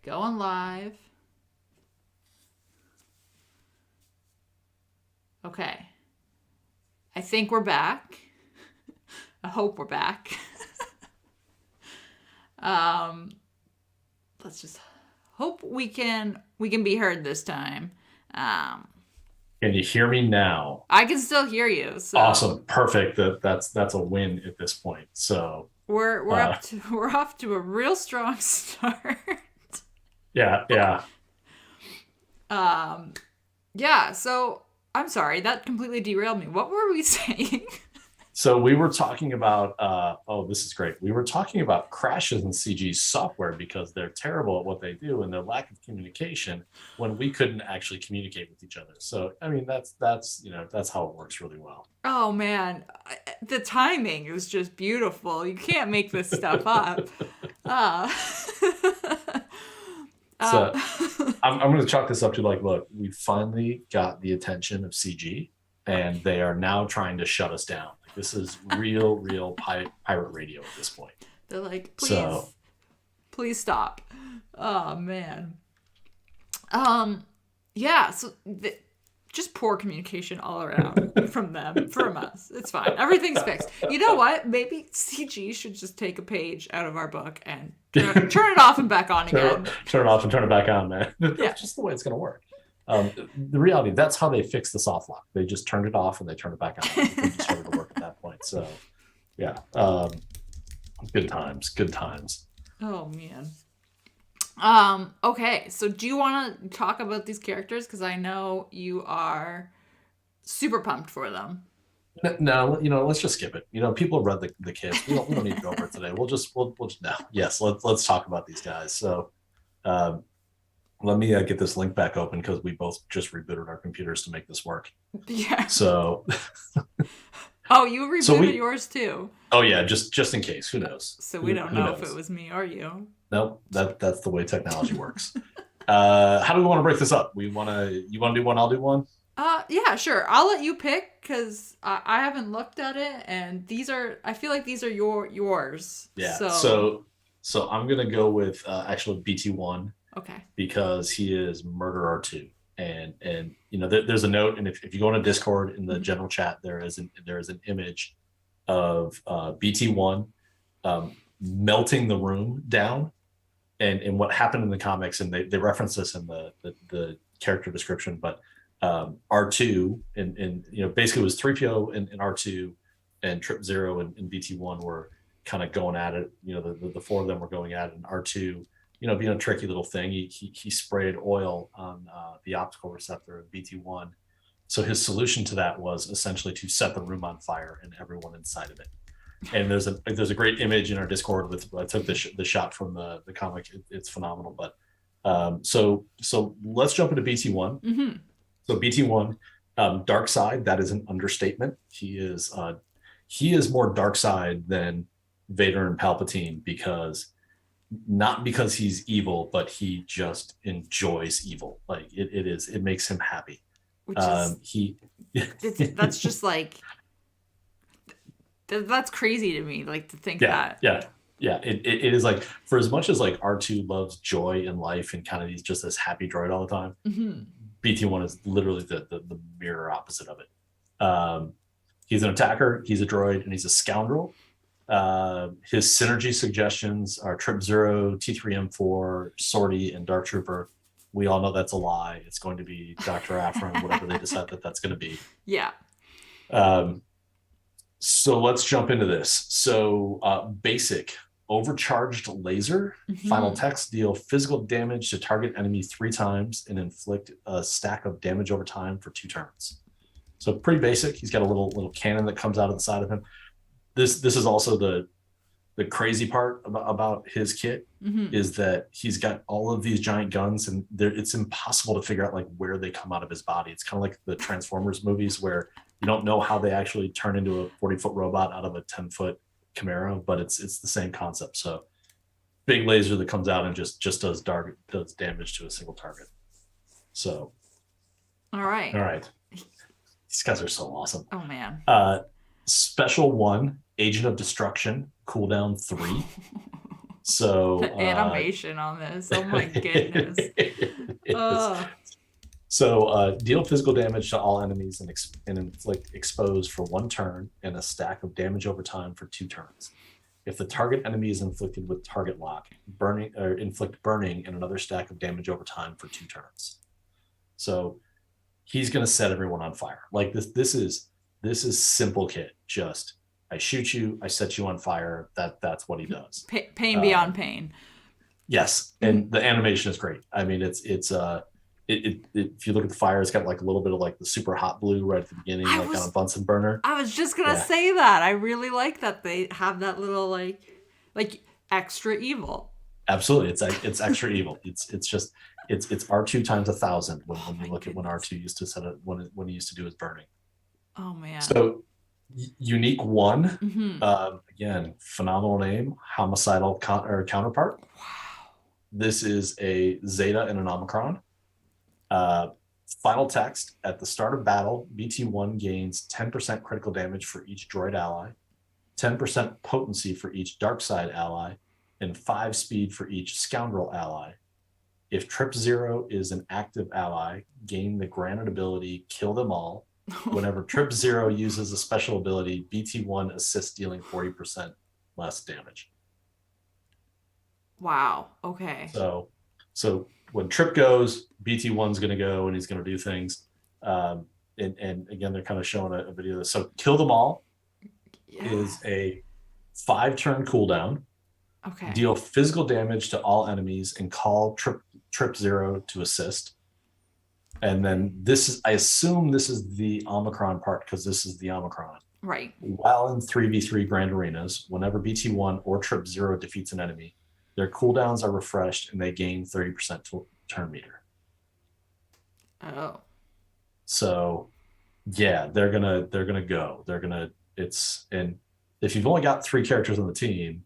Going live. Okay. I think we're back. I hope we're back. Let's just hope we can be heard this time. Can you hear me now? I can still hear you. So Awesome. Perfect. That's a win at this point. So we're uh we're off to a real strong start. yeah, yeah. Yeah, so I'm sorry, that completely derailed me. What were we saying? So we were talking about this is great. We were talking about crashes in CG software because they're terrible at what they do and their lack of communication when we couldn't actually communicate with each other. So I mean that's how it works really well. Oh man, the timing is just beautiful. You can't make this stuff up. Uh, uh, So I'm going to chalk this up to like, look, we finally got the attention of CG, and they are now trying to shut us down. Like, this is real pirate radio at this point. they're like, So please stop. Oh man. Yeah. So just poor communication all around from them, from us. It's fine. Everything's fixed. You know what? Maybe CG should just take a page out of our book and turn it off and back on again. turn it off and turn it back on, man. Yeah. That's just the way it's going to work. The reality, that's how they fix the soft lock. They just turned it off and they turned it back on. It just started to work at that point. So, yeah, good times, good times. Oh man. Okay, so do you want to talk about these characters? Because I know you are super pumped for them. No, let's just skip it. People read the kids. We don't need to go over it today. We'll just no. Yes, let's talk about these guys. So, let me get this link back open because we both just rebooted our computers to make this work. Yeah. So, Oh, you rebooted yours too. oh yeah, just in case. Who knows? So we don't know if it was me or you. Nope, that's the way technology works. How do we want to break this up? You want to do one? I'll do one. Yeah, sure. I'll let you pick because I haven't looked at it, and I feel like these are yours. Yeah. So So I'm gonna go with actually BT1 okay. because he is Murder R2, and there's a note, and if you go on a Discord in the general chat, there is an image of BT1 melting the room down, and what happened in the comics, and they reference this in the character description, but R2 and basically it was 3PO and R2 and Trip Zero and BT1 were kind of going at it. The four of them were going at it, and R2, being a tricky little thing, he sprayed oil on the optical receptor of BT1. So his solution to that was essentially to set the room on fire and everyone inside of it. And there's a great image in our Discord I took the shot from the comic. It's phenomenal. But so let's jump into BT1. Mm-hmm. So BT1, dark side, that is an understatement. He is more dark side than Vader and Palpatine not because he's evil, but he just enjoys evil. Like it makes him happy. Which is that's just like that's crazy to me. Like to think that. Yeah. It is like, for as much as like R2 loves joy in life and kind of he's just this happy droid all the time. Mm-hmm. BT1 is literally the mirror opposite of it. He's an attacker, he's a droid, and he's a scoundrel. His synergy suggestions are Trip Zero, T3M4, Sortie, and Dark Trooper. We all know that's a lie. It's going to be Dr. Aphra, whatever they decide that's going to be. Yeah. So let's jump into this. So basic. Overcharged laser. Mm-hmm. Final text: deal physical damage to target enemy 3 times and inflict a stack of damage over time for 2 turns. So pretty basic. He's got a little cannon that comes out of the side of him. This is also the crazy part about his kit, mm-hmm. is that he's got all of these giant guns, and it's impossible to figure out like where they come out of his body. It's kind of like the Transformers movies where you don't know how they actually turn into a 40-foot robot out of a 10-foot Camaro, but it's the same concept. So big laser that comes out and just does damage to a single target. So all right, these guys are so awesome. Oh man. Special 1, Agent of Destruction, cooldown 3. So The animation on this. Oh my goodness. Oh. So deal physical damage to all enemies and inflict expose for 1 turn and a stack of damage over time for 2 turns. If the target enemy is inflicted with target lock, burning or inflict burning and another stack of damage over time for 2 turns. So he's going to set everyone on fire. Like this is simple kit. Just I shoot you, I set you on fire. That's what he does. Pain beyond pain. Yes, and the animation is great. I mean, it's if you look at the fire, it's got like a little bit of like the super hot blue right at the beginning, like on a Bunsen burner. I was just gonna say that. I really like that they have that little like extra evil. Absolutely, it's extra evil. It's R2 times 1,000 when you look at when R2 used to set it when he used to do his burning. Oh man. So unique 1, again, phenomenal name, homicidal counterpart. Wow. This is a Zeta and an Omicron. Final text: at the start of battle, BT1 gains 10% critical damage for each droid ally, 10% potency for each dark side ally, and 5 speed for each scoundrel ally. If Trip 0 is an active ally, gain the granted ability Kill Them All. Whenever Trip 0 uses a special ability, BT1 assists dealing 40% less damage. Wow. Okay. So when Trip goes, BT1's going to go and he's going to do things. And again, they're kind of showing a video of this. So Kill Them All is a 5-turn cooldown. Okay. Deal physical damage to all enemies and call Trip 0 to assist. And then I assume this is the Omicron part because this is the Omicron. Right. While in 3v3 Grand Arenas, whenever BT1 or Trip 0 defeats an enemy, their cooldowns are refreshed and they gain 30% turn meter. Oh. So yeah, they're gonna go. And if you've only got 3 characters on the team,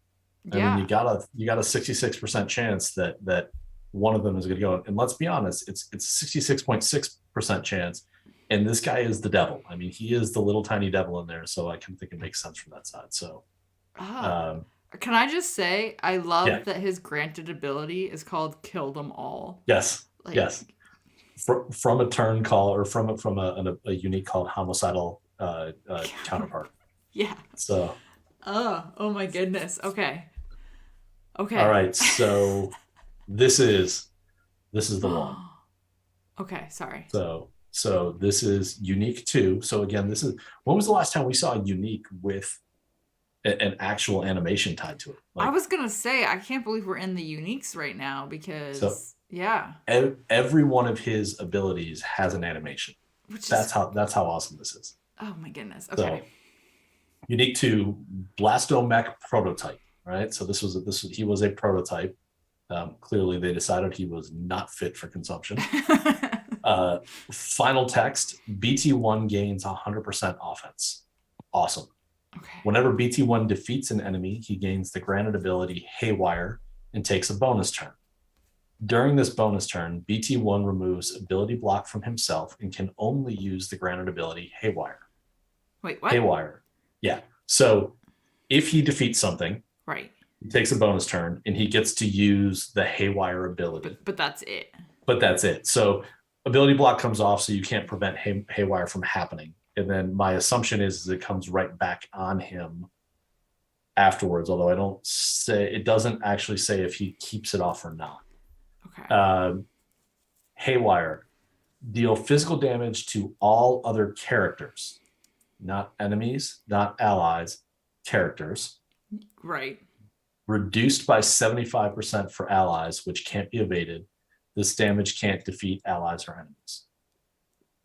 I mean you got a 66% chance that one of them is gonna go. And let's be honest, it's 66.6% chance. And this guy is the devil. I mean, he is the little tiny devil in there. So I can think it makes sense from that side. So can I just say, I love that his granted ability is called Kill Them All. Yes. Yes. From a turn call or from a unique called homicidal counterpart. Yeah. So. Oh my goodness. Okay. All right. So this is the one. Okay. Sorry. So this is unique 2. So again, when was the last time we saw a unique with an actual animation tied to it? I was gonna say, I can't believe we're in the uniques right now because every one of his abilities has an animation. That's how awesome this is. Oh my goodness. Okay. So, unique 2, Blastomech prototype. Right. So he was a prototype. Clearly, they decided he was not fit for consumption. Final text: BT1 gains 100% offense. Awesome. Okay. Whenever BT1 defeats an enemy, he gains the granted ability Haywire and takes a bonus turn. During this bonus turn, BT1 removes ability block from himself and can only use the granted ability Haywire. Wait, what? Haywire. Yeah. So if he defeats something, right, he takes a bonus turn and he gets to use the Haywire ability. But that's it. But that's it. So ability block comes off, so you can't prevent Haywire from happening. And then my assumption is it comes right back on him afterwards, although it doesn't actually say if he keeps it off or not. Okay. Haywire: deal physical damage to all other characters, not enemies, not allies, characters. Right. Reduced by 75% for allies, which can't be evaded. This damage can't defeat allies or enemies.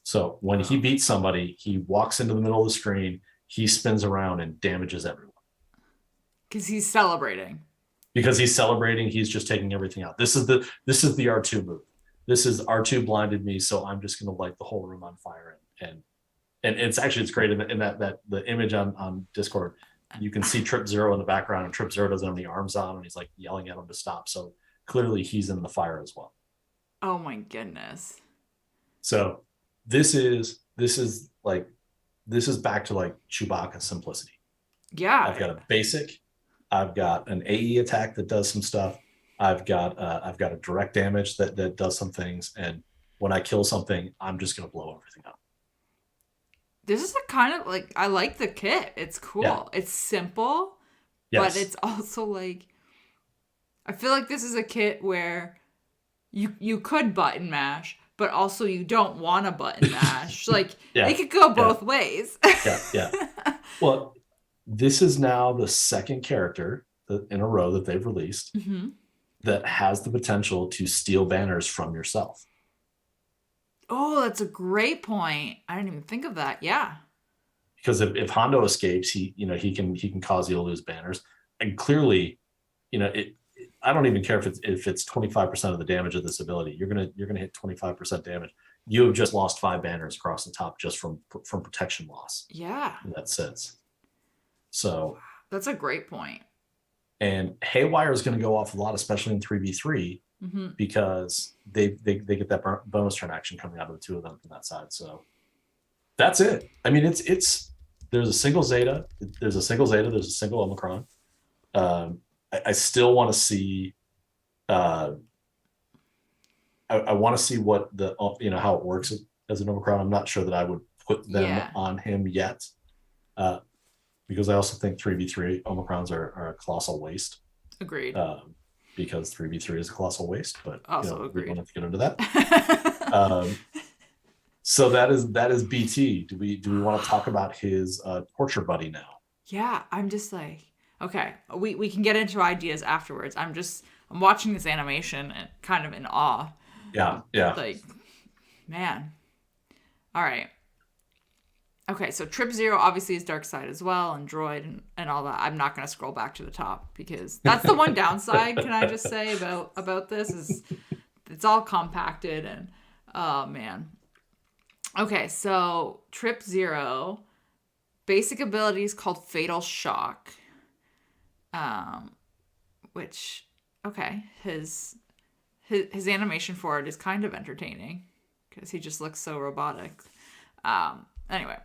So when he beats somebody, he walks into the middle of the screen, he spins around and damages everyone. Because he's celebrating. He's just taking everything out. This is the R2 move. This is R2 blinded me, so I'm just going to light the whole room on fire. And it's great in that the image on Discord. You can see Trip 0 in the background, and Trip 0 doesn't have the arms on, and he's like yelling at him to stop. So clearly he's in the fire as well. Oh my goodness. So this is back to like Chewbacca simplicity. Yeah. I've got a basic, I've got an AE attack that does some stuff. I've got a direct damage that does some things, and when I kill something, I'm just gonna blow everything up. This is a kind of like, I like the kit. It's cool. Yeah. It's simple, but Yes. it's also like, I feel like this is a kit where you could button mash, but also you don't want to button mash. Like, Yeah. it could go both ways. Yeah. Well, this is now the second character in a row that they've released Mm-hmm. that has the potential to steal banners from yourself. Oh, that's a great point. I didn't even think of that. Yeah. Because if Hondo escapes, he can cause you to lose banners, and clearly, I don't even care if it's 25% of the damage of this ability. You're gonna hit 25% damage. You have just lost 5 banners across the top just from protection loss. Yeah. In that sense. So that's a great point. And Haywire is going to go off a lot, especially in 3v3, Mm-hmm. because they get that bonus turn action coming out of the two of them from that side. So that's it. I mean, it's there's a single Zeta, there's a single Omicron. I still want to see. I want to see what how it works as an Omicron. I'm not sure that I would put them on him yet, because I also think 3v3 Omicrons are a colossal waste. Agreed. Because 3v3 is a colossal waste, but also we don't have to get into that. So that is BT. Do we want to talk about his torture buddy now? Yeah, I'm just like, okay, we can get into ideas afterwards. I'm watching this animation and kind of in awe. Yeah. Like, man. All right. Okay, so Trip Zero obviously is Dark Side as well, and Droid and all that. I'm not going to scroll back to the top because that's the one downside, can I just say, about this is it's all compacted and, oh, man. Okay, so Trip Zero, basic ability is called Fatal Shock, which, okay, his animation for it is kind of entertaining because he just looks so robotic. Anyway,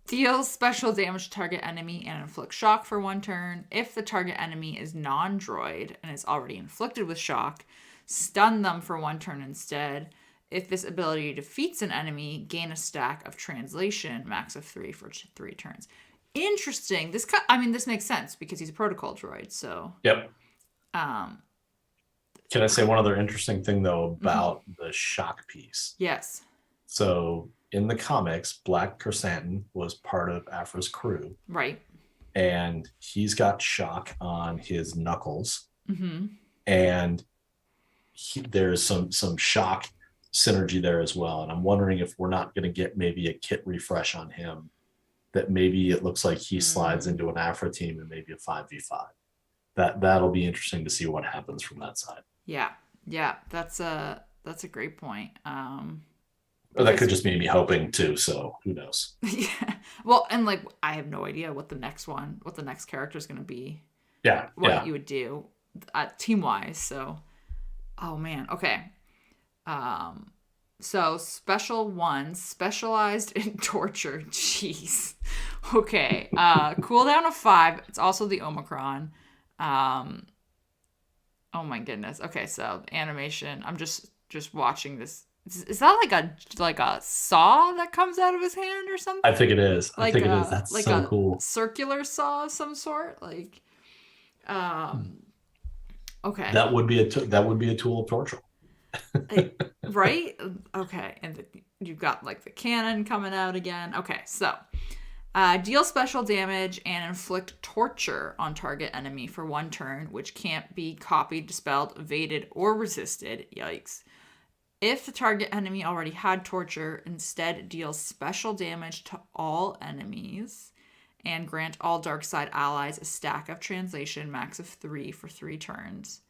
deals special damage to target enemy and inflict shock for 1 turn. If the target enemy is non-droid and is already inflicted with shock, stun them for 1 turn instead. If this ability defeats an enemy, gain a stack of translation, max of 3 for 3 turns. Interesting. This makes sense because he's a protocol droid, so. Yep. Can I say one other interesting thing though about the shock piece? Yes. So in the comics, Black Chrysanthemum was part of Aphra's crew. Right. And he's got shock on his knuckles. Mm-hmm. And there's some shock synergy there as well. And I'm wondering if we're not going to get maybe a kit refresh on him, that maybe it looks like he slides into an Aphra team and maybe a 5v5. That'll be interesting to see what happens from that side. Yeah. That's a great point. Or that could just be me hoping too, so who knows? Yeah. Well, and like I have no idea what the next character is going to be. Yeah. What you would do team wise. So, oh man. Okay. So special 1, specialized in torture. Jeez. Okay. Cooldown of 5. It's also the Omicron. Oh my goodness. Okay. So animation. I'm just watching this. Is that like a saw that comes out of his hand or something? I think it is. I think it is. That's like so cool. Circular saw of some sort. Like, okay. That would be a tool of torture. Right? Okay. And you've got like the cannon coming out again. Okay. So, deal special damage and inflict torture on target enemy for 1 turn, which can't be copied, dispelled, evaded, or resisted. Yikes. If the target enemy already had torture, instead deals special damage to all enemies and grant all dark side allies a stack of translation, max of 3 for 3 turns.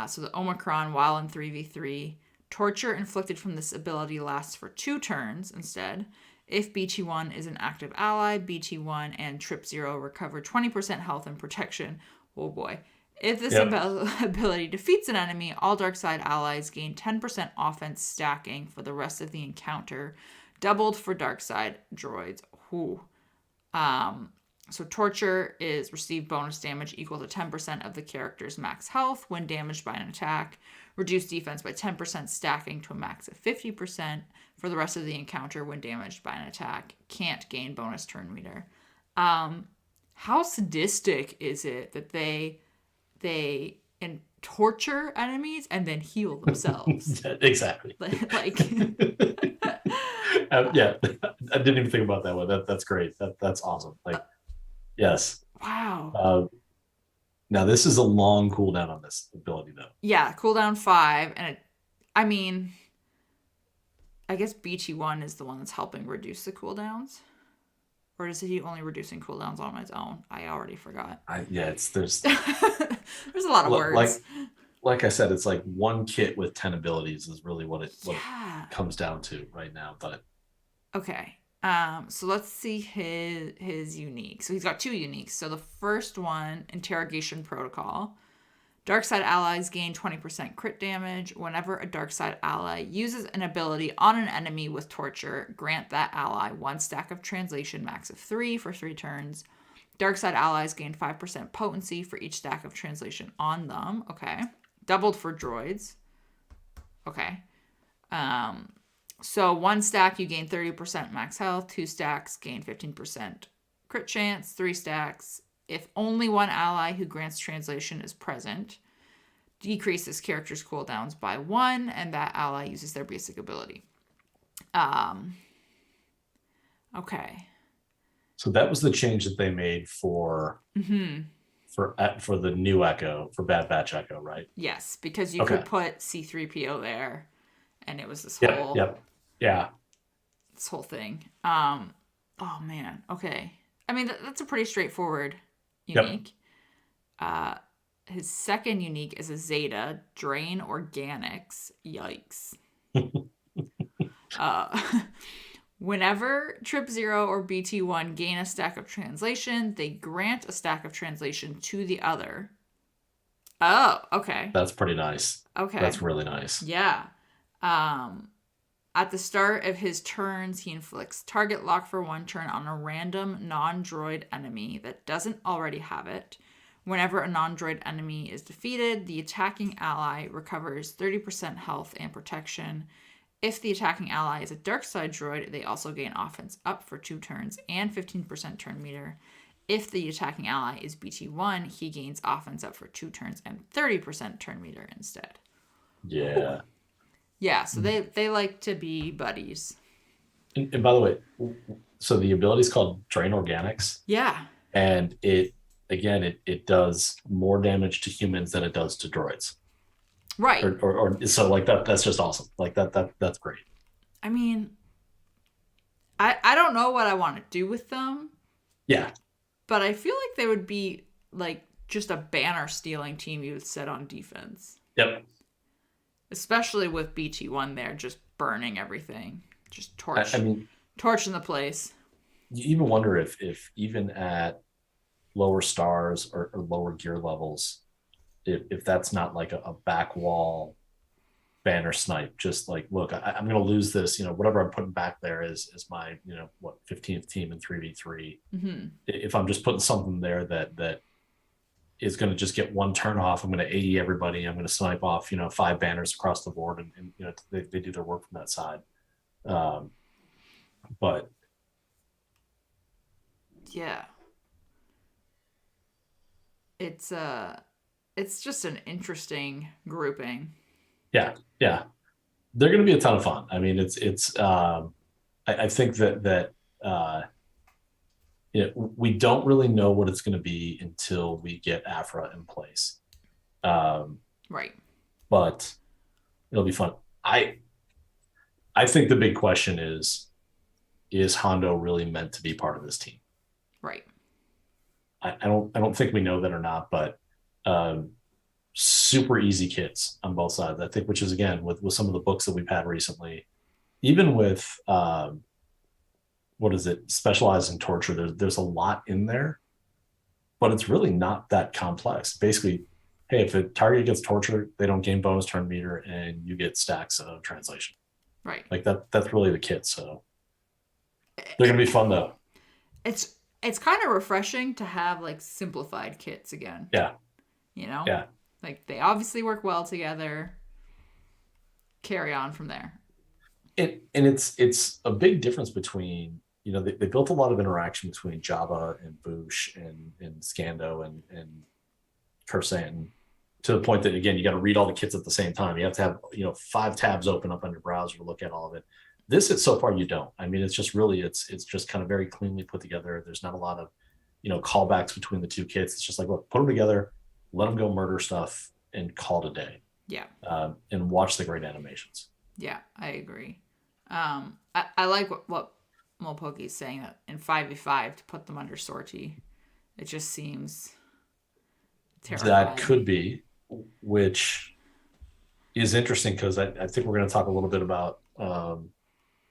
So the Omicron, while in 3v3, torture inflicted from this ability lasts for 2 turns instead. If BT1 is an active ally, BT1 and Trip Zero recover 20% health and protection. Oh boy. If this ability defeats an enemy, all dark side allies gain 10% offense stacking for the rest of the encounter, doubled for dark side droids. Ooh. So torture is receive bonus damage equal to 10% of the character's max health when damaged by an attack. Reduce defense by 10%, stacking to a max of 50% for the rest of the encounter when damaged by an attack. Can't gain bonus turn meter. How sadistic is it that they torture enemies and then heal themselves? Exactly. Like yeah, I didn't even think about that one. That's great. That's awesome. Like, yes. Wow. Now this is a long cooldown on this ability, though. Yeah, cooldown 5, and I mean, I guess BT1 is the one that's helping reduce the cooldowns. Or is he only reducing cooldowns on his own? I already forgot. There's there's a lot of words. Like I said, it's like one kit with 10 abilities is really what it comes down to right now. But okay, so let's see his unique. So he's got 2 uniques. So the first one, Interrogation Protocol. Dark side allies gain 20% crit damage. Whenever a dark side ally uses an ability on an enemy with torture, grant that ally 1 stack of translation, max of 3 for 3 turns. Dark side allies gain 5% potency for each stack of translation on them. Okay. Doubled for droids. Okay. So 1 stack, you gain 30% max health. 2 stacks, gain 15% crit chance. 3 stacks, if only one ally who grants translation is present, decrease this character's cooldowns by 1, and that ally uses their basic ability. Okay. So that was the change that they made for the new Echo, for Bad Batch Echo, right? Yes, because you could put C-3PO there, and it was this whole this whole thing. Oh man. Okay. I mean that's a pretty straightforward unique. Yep. His second unique is a Zeta, Drain Organics. Yikes. Whenever Trip 0 or BT1 gain a stack of translation, they grant a stack of translation to the other. Oh, okay. That's pretty nice. Okay. That's really nice. Yeah. At the start of his turns, he inflicts target lock for 1 turn on a random non-droid enemy that doesn't already have it. Whenever a non-droid enemy is defeated, the attacking ally recovers 30% health and protection. If the attacking ally is a dark side droid, they also gain offense up for 2 turns and 15% turn meter. If the attacking ally is BT1, he gains offense up for 2 turns and 30% turn meter instead. Yeah. Yeah, so they like to be buddies. And by the way, so the ability is called Drain Organics. Yeah. And it does more damage to humans than it does to droids. Right. Or so like that's just awesome. Like that's great. I mean, I don't know what I want to do with them. Yeah. But I feel like they would be like just a banner stealing team you would set on defense. Yep. Especially with BT1 there, just burning everything. Just torching the place. You even wonder if even at lower stars or lower gear levels, if that's not like a back wall banner snipe, just like, look, I'm going to lose this, whatever I'm putting back there is my, 15th team in 3v3. Mm-hmm. If I'm just putting something there that is going to just get 1 turn off, I'm going to AE everybody. I'm going to snipe off, 5 banners across the board, and they do their work from that side. But yeah, it's just an interesting grouping. Yeah. They're going to be a ton of fun. I mean, I think that we don't really know what it's going to be until we get Aphra in place. Right. But it'll be fun. I think the big question is Hondo really meant to be part of this team? Right. I don't think we know that or not, but super easy kits on both sides, I think, which is, again, with some of the books that we've had recently, even with specializing torture, there's a lot in there, but it's really not that complex. Basically, hey, if a target gets tortured, they don't gain bonus turn meter, and you get stacks of translation. Right. Like that's really the kit. So they're gonna be fun though. it's kind of refreshing to have like simplified kits again. Yeah. You know? Yeah. Like they obviously work well together. Carry on from there. And it's a big difference between, they built a lot of interaction between Java and Boosh and Scando and Cursan, to the point that, again, you got to read all the kits at the same time. You have to have 5 tabs open up on your browser to look at all of it. This is, so far, you don't. I mean, it's just really it's just kind of very cleanly put together. There's not a lot of callbacks between the two kits. It's just like, look, put them together, let them go murder stuff, and call it a day. Yeah. And watch the great animations. Yeah, I agree. I like what Mopoki is saying, that in 5v5 to put them under sortie. It just seems terrifying. That could be, which is interesting, because I think we're going to talk a little bit about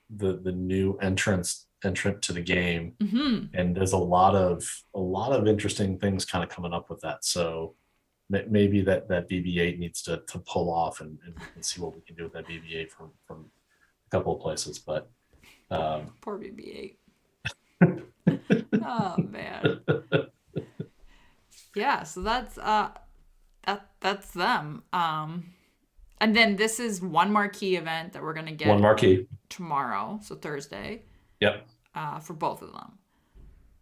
the new entrant to the game, and there's a lot of interesting things kind of coming up with that. So maybe that BB-8 needs to pull off and see what we can do with that BB-8 from a couple of places. But poor BB-8. Oh man. Yeah, so that's them. And then this is one marquee event that we're gonna get tomorrow, so Thursday. Yep. For both of them.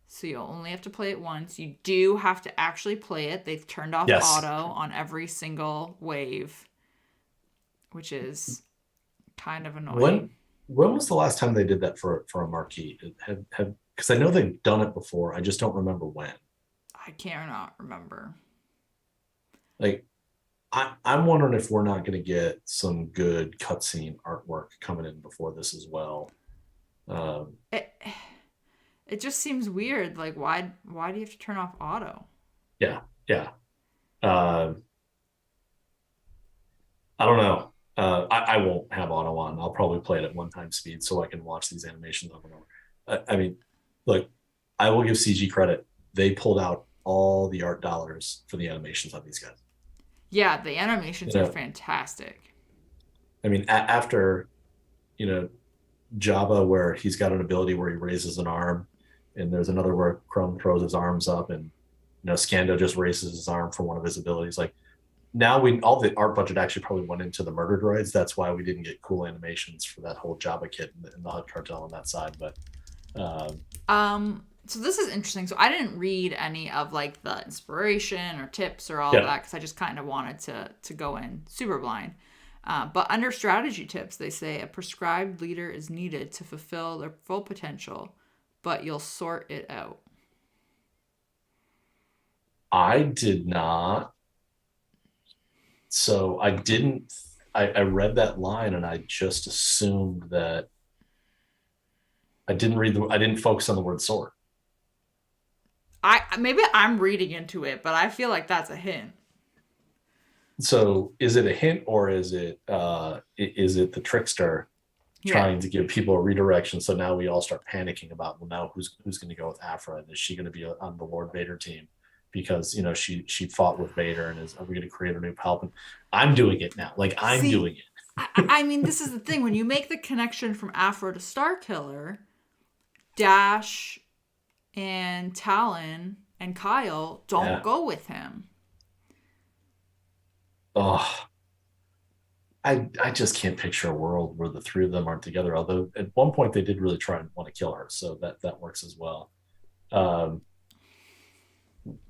So you'll only have to play it once. You do have to actually play it. They've turned off auto on every single wave, which is kind of annoying. When was the last time they did that for a marquee? Because I know they've done it before. I just don't remember when. I cannot remember. Like, I'm wondering if we're not going to get some good cutscene artwork coming in before this as well. It just seems weird. Like, why do you have to turn off auto? Yeah. I don't know. I won't have auto on. I'll probably play it at 1x speed so I can watch these animations over and over. I mean, look, I will give CG credit. They pulled out all the art dollars for the animations on these guys. Yeah, the animations are fantastic. I mean, after, Java, where he's got an ability where he raises an arm, and there's another where Chrome throws his arms up, and Scando just raises his arm for one of his abilities. Like, now all the art budget actually probably went into the murder droids. That's why we didn't get cool animations for that whole Java kit and the HUD cartel on that side. But so this is interesting. So I didn't read any of like the inspiration or tips or all of that, because I just kind of wanted to go in super blind. But under strategy tips, they say a prescribed leader is needed to fulfill their full potential, but you'll sort it out. I did not. So I didn't. I read that line and I just assumed that I didn't focus on the word sort. Maybe I'm reading into it, but I feel like that's a hint. So is it a hint, or is it the trickster trying to give people a redirection? So now we all start panicking about, well, now who's going to go with Aphra? And is she going to be on the Lord Vader team because she fought with Vader, and are we going to create a new Palpatine? I'm doing it now. Like, I'm doing it. I mean, this is the thing. When you make the connection from Aphra to Starkiller, Dash and Talon and Kyle don't go with him. Oh, I just can't picture a world where the three of them aren't together. Although at one point they did really try and want to kill her, so that works as well.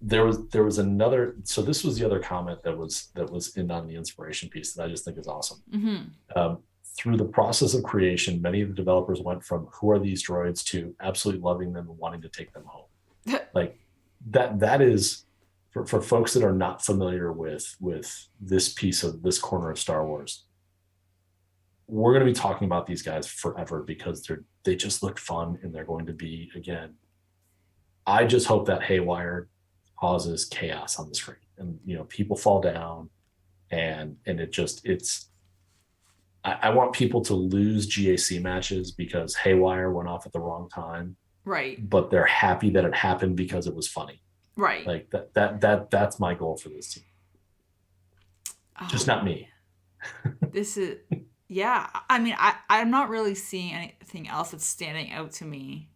There was another. So this was the other comment that was in on the inspiration piece that I just think is awesome. Mm-hmm. Through the process of creation, many of the developers went from "who are these droids" to absolutely loving them and wanting to take them home. Like that is. For folks that are not familiar with this piece of this corner of Star Wars, we're going to be talking about these guys forever because they just look fun, and they're going to be, again, I just hope that haywire causes chaos on the screen, and people fall down, and I want people to lose GAC matches because haywire went off at the wrong time, right? But they're happy that it happened because it was funny. Right. Like that's my goal for this team. Just not me. This is, yeah. I mean, I'm not really seeing anything else that's standing out to me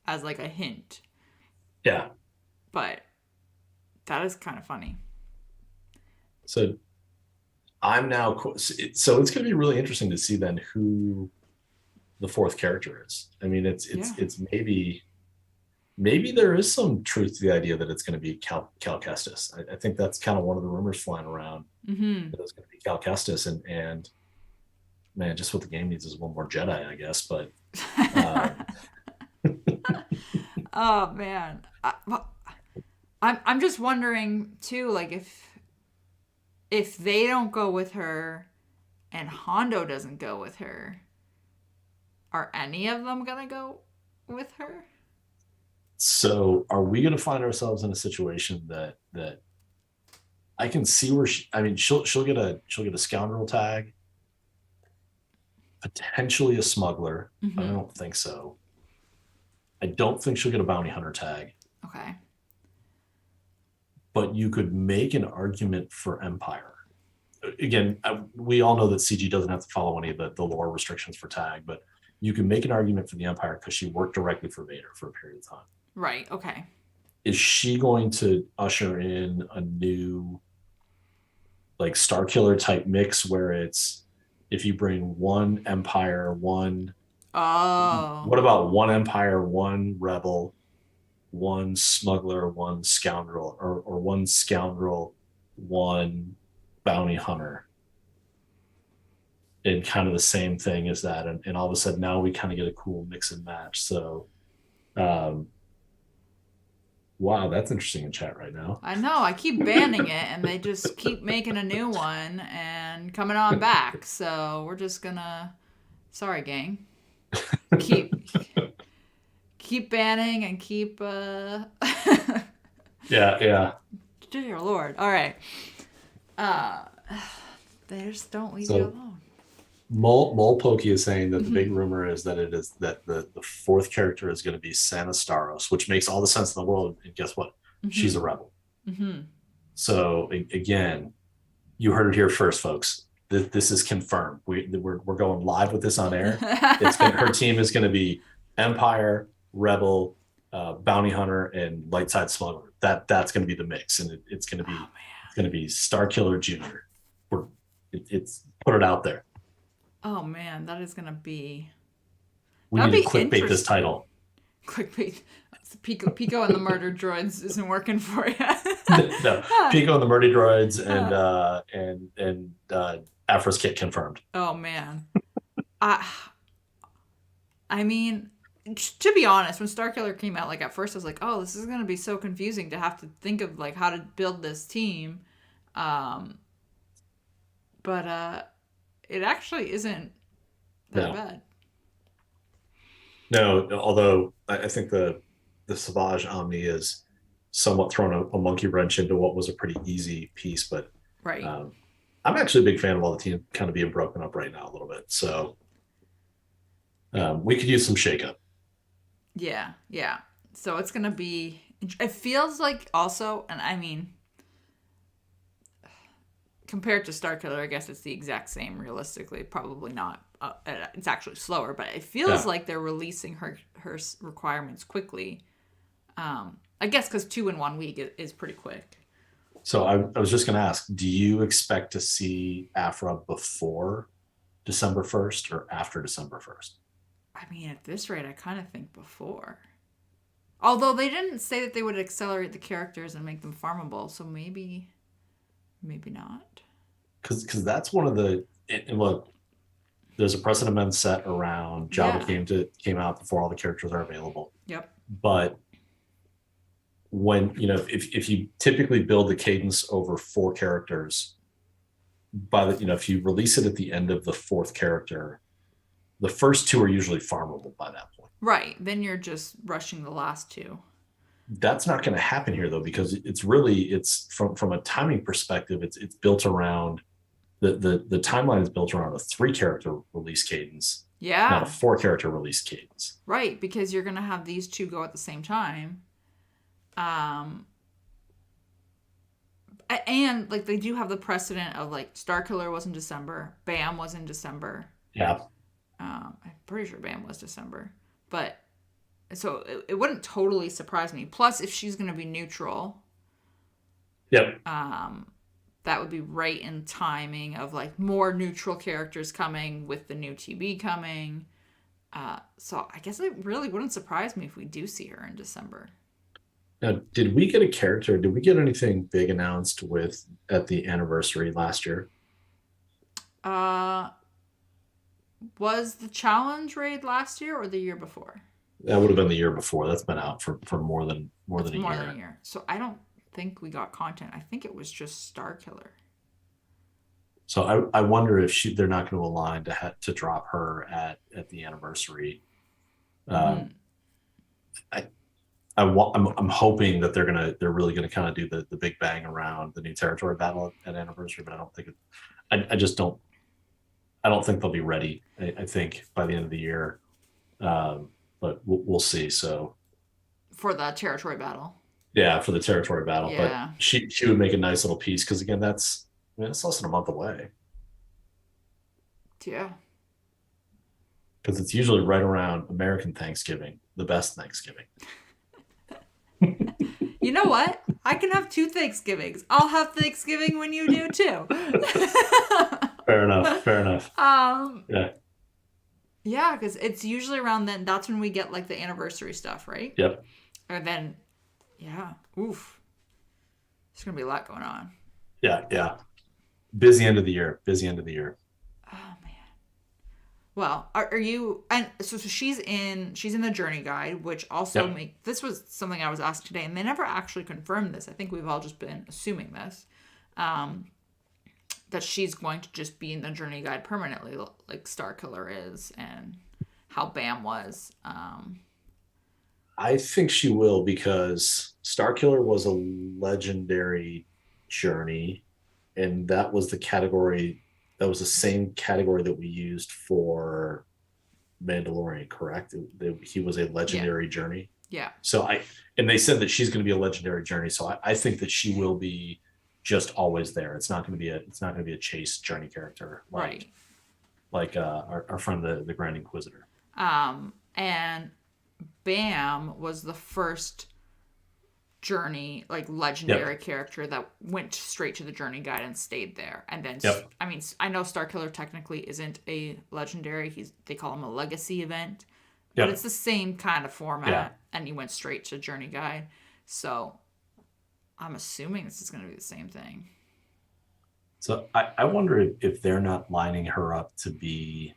as like a hint. Yeah. But that is kind of funny. So I'm now, so it's going to be really interesting to see then who the fourth character is. I mean, Yeah. it's maybe there is some truth to the idea that it's going to be Cal Kestis. I think that's kind of one of the rumors flying around Mm-hmm. that it's going to be Cal Kestis, and man, just what the game needs is one more Jedi, I guess. But uh, Oh man, I'm just wondering too, like if they don't go with her, and Hondo doesn't go with her, are any of them gonna go with her? so, are we going to find ourselves in a situation that I can see where I mean, she'll get a scoundrel tag, potentially a smuggler. I Mm-hmm. don't think so. I don't think she'll get a bounty hunter tag, Okay. but you could make an argument for Empire. Again, we all know that CG doesn't have to follow any of the lore restrictions for tag, but you can make an argument for the Empire because she worked directly for Vader for a period of time. Right. Okay. Is she going to usher in a new like Star Killer type mix where it's if you bring one Empire, one Oh. what about one Empire, one Rebel, one smuggler, one scoundrel, or one scoundrel, one bounty hunter, and kind of the same thing as that, and all of a sudden now we kind of get a cool mix and match. So, um, wow, that's interesting in chat right now. I know. I keep banning it, and they just keep making a new one and coming on back. So we're just gonna. Sorry, gang. Keep keep banning and keep. Yeah, yeah. Dear Lord. All right. Uh, they just don't leave you So alone. Mole Pokey is saying that the big rumor is that it is that the fourth character is going to be Santa Staros, which makes all the sense in the world. And guess what? She's a rebel. Mm-hmm. So again, you heard it here first, folks. This is confirmed. We're going live with this on air. Her team is going to be Empire, Rebel, Bounty Hunter, and Light Side Smuggler. That's going to be the mix, and it's going to be Star Killer Junior. It's put it out there. Oh man, that is gonna be. We That'd need to be clickbait this title. Clickbait. Pico and the murder droids isn't working for you. No, Pico and the Murdy Droids and Aphra's kit confirmed. Oh man. I I mean, to be honest, when Starkiller came out, like at first I was like, oh, this is gonna be so confusing to have to think of like how to build this team. Um, but it actually isn't that bad. No, although I think the Savage Omni is somewhat thrown a monkey wrench into what was a pretty easy piece, but Right. I'm actually a big fan of all the team kind of being broken up right now a little bit. So we could use some shakeup. Yeah, yeah. So it's gonna be. It feels like also, and I mean, compared to Starkiller, I guess it's the exact same. Realistically, probably not. It's actually slower, but it feels like they're releasing her requirements quickly. I guess because 2 in 1 week is pretty quick. So I was just going to ask, do you expect to see Aphra before December 1st or after December 1st? I mean, at this rate, I kind of think before. Although they didn't say that they would accelerate the characters and make them farmable, so maybe not. Because that's one of the and look, there's a precedent been set around Jabba came out before all the characters are available. Yep. But when if you typically build the cadence over 4 characters, if you release it at the end of the 4th character, the first 2 are usually farmable by that point. Right. Then you're just rushing the last 2. That's not going to happen here though, because it's from a timing perspective, it's built around the timeline is built around a 3 character release cadence. Yeah. Not a 4 character release cadence. Right, because you're gonna have these 2 go at the same time. And like they do have the precedent of like Starkiller was in December, Bam was in December. Yeah. I'm pretty sure Bam was December, but So it wouldn't totally surprise me. Plus, if she's going to be neutral, Yep. that would be right in timing of like more neutral characters coming with the new TB coming. So I guess it really wouldn't surprise me if we do see her in December. Now, did we get a character? Did we get anything big announced at the anniversary last year? Was the challenge raid last year or the year before? That would have been the year before. That's been out for more than a More year. than a year. So I don't think we got content. I think it was just Starkiller. So I wonder if they're not going to align to drop her at the anniversary. I'm hoping that they're really gonna kind of do the big bang around the new territory battle at anniversary, but I don't think I just don't think they'll be ready. I think by the end of the year, but we'll see. So for the territory battle. Yeah, for the territory battle. Yeah. But she would make a nice little piece because again, it's less than a month away. Yeah. Because it's usually right around American Thanksgiving, the best Thanksgiving. You know what? I can have 2 Thanksgivings. I'll have Thanksgiving when you do too. Fair enough. Yeah. Yeah, because it's usually around then. That's when we get like the anniversary stuff, right? Yep. And then, yeah, oof. There's gonna be a lot going on. Yeah. Busy end of the year. Oh man. Well, are you? And so she's in the journey guide, which also this was something I was asked today, and they never actually confirmed this. I think we've all just been assuming this, that she's going to just be in the journey guide permanently, like Starkiller is, and how Bam was. I think she will because Starkiller was a legendary journey, and that was the category. That was the same category that we used for Mandalorian, correct? He was a legendary journey. Yeah. So they said that she's going to be a legendary journey. So I think that she will be just always there. It's not going to be a chase journey character like our friend the Grand Inquisitor. And Bam was the first journey like legendary character that went straight to the journey guide and stayed there. And then I mean, I know Starkiller technically isn't a legendary. They call him a legacy event, but it's the same kind of format, and he went straight to journey guide. So I'm assuming this is going to be the same thing. So I wonder if they're not lining her up to be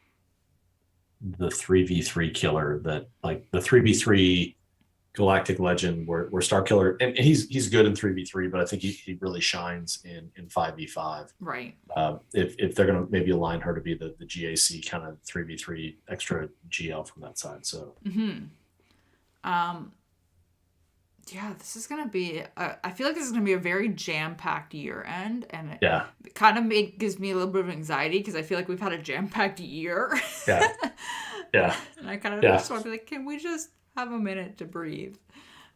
the 3v3 killer, that like the 3v3 galactic legend where Starkiller, and he's good in 3v3, but I think he really shines in 5v5. Right. If they're going to maybe align her to be the GAC kind of 3v3 extra GL from that side. So. Yeah, this is going to be, I feel like this is going to be a very jam-packed year end, and it kind of gives me a little bit of anxiety because I feel like we've had a jam-packed year. Yeah. And I kind of just want to be like, can we just have a minute to breathe?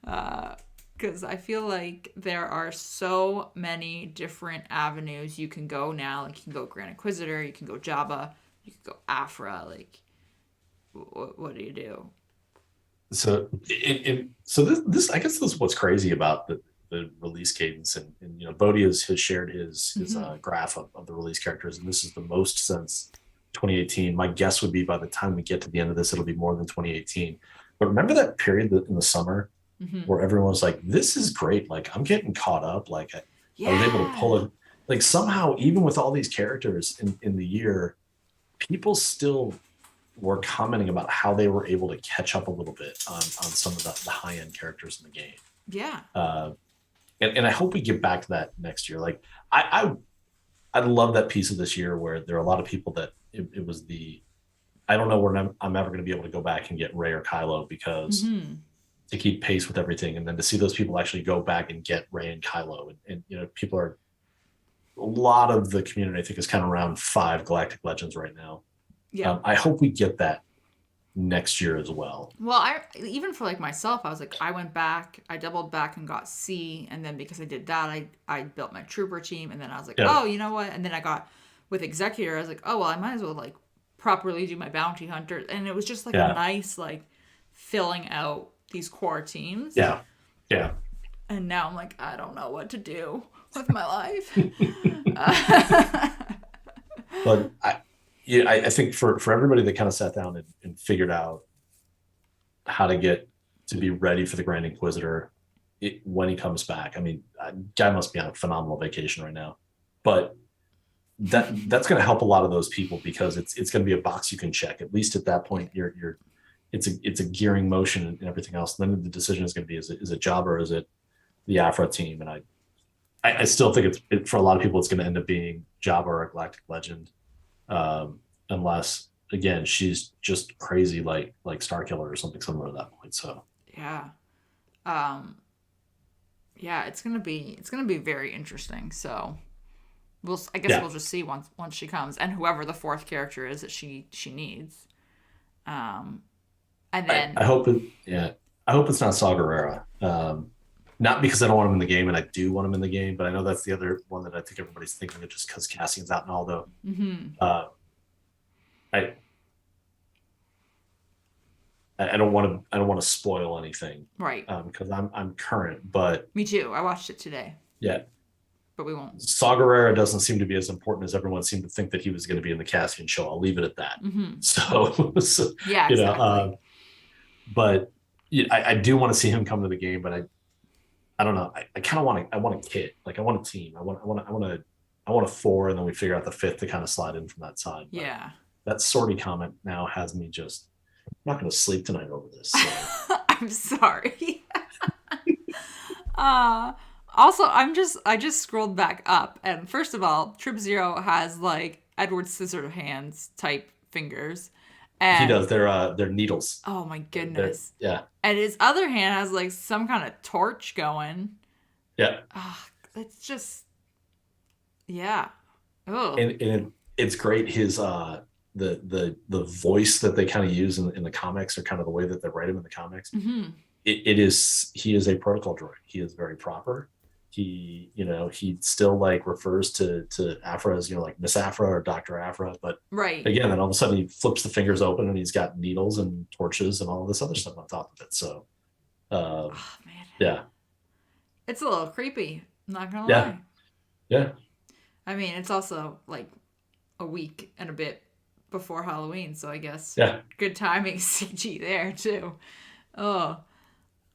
Because I feel like there are so many different avenues you can go now. Like, you can go Grand Inquisitor, you can go Jabba, you can go Aphra. Like, what do you do? So this I guess this is what's crazy about the release cadence, and Bodhi has shared his graph of the release characters, and this is the most since 2018. My guess would be by the time we get to the end of this, it'll be more than 2018. But remember that period in the summer where everyone was like, "This is great! Like I'm getting caught up. Like I was able to pull it. Like somehow, even with all these characters in the year, people still were commenting about how they were able to catch up a little bit on some of the high-end characters in the game. Yeah. And I hope we get back to that next year. Like I love that piece of this year where there are a lot of people that it was I don't know where I'm ever going to be able to go back and get Rey or Kylo because to keep pace with everything. And then to see those people actually go back and get Rey and Kylo and people are, a lot of the community I think is kind of around 5 Galactic Legends right now. Yeah. I hope we get that next year as well. Well, even for like myself, I was like, I went back, I doubled back and got C, and then because I did that, I built my trooper team, and then I was like, oh, you know what? And then I got with Executor, I was like, oh well, I might as well like properly do my bounty hunter, and it was just like a nice like filling out these core teams. Yeah. Yeah. And now I'm like, I don't know what to do with my life. But I think for everybody that kind of sat down and figured out how to get to be ready for the Grand Inquisitor when he comes back. I mean, guy must be on a phenomenal vacation right now, but that's going to help a lot of those people because it's going to be a box you can check. At least at that point, it's a gearing motion and everything else. And then the decision is going to be, is it Jabba or is it the Aphra team? And I still think for a lot of people, it's going to end up being Jabba or a Galactic Legend. Unless again, she's just crazy like Starkiller or something similar at that point. So yeah. Yeah, it's gonna be very interesting. So we'll just see once she comes, and whoever the fourth character is that she needs. And then I hope it's not Saw Gerrera. Not because I don't want him in the game, and I do want him in the game, but I know that's the other one that I think everybody's thinking of just because Cassian's out and all though. Mm-hmm. I don't want to spoil anything, right? Because I'm current, but me too. I watched it today. Yeah, but we won't. Saw Gerrera doesn't seem to be as important as everyone seemed to think that he was going to be in the Cassian show. I'll leave it at that. Mm-hmm. So yeah, exactly. But I do want to see him come to the game, but I don't know. I kind of want a kit, like I want a team. I want a 4, and then we figure out the 5th to kind of slide in from that side. But yeah, that sortie comment now has me just. I'm not going to sleep tonight over this. So. I'm sorry. Also, I just scrolled back up, and first of all, Trip Zero has like Edward Scissorhands type fingers. And he does. They're needles. Oh my goodness. Yeah. And his other hand has like some kind of torch going. Yeah. It's just. Yeah. Oh. And it's great. His the voice that they kind of use in the comics, or kind of the way that they write him in the comics. Mm-hmm. He is a protocol droid. He is very proper. He still like refers to Aphra as, like Miss Aphra or Dr. Aphra, but right. Again, then all of a sudden he flips the fingers open and he's got needles and torches and all this other stuff on top of it. So man. Yeah. It's a little creepy, I'm not gonna lie. Yeah. I mean, it's also like a week and a bit before Halloween, so I guess good timing CG there too.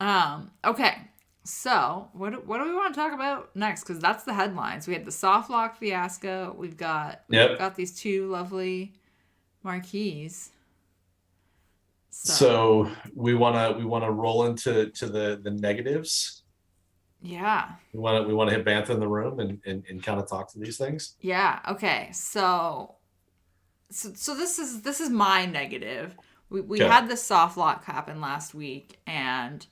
Okay, so what do we want to talk about next? Because that's the headlines. We had the soft lock fiasco. We've got these 2 lovely marquees. So we wanna roll into the negatives. Yeah. We want to hit Bantha in the room and kind of talk to these things. Yeah. Okay. So this is my negative. We had this soft lock happen last week, and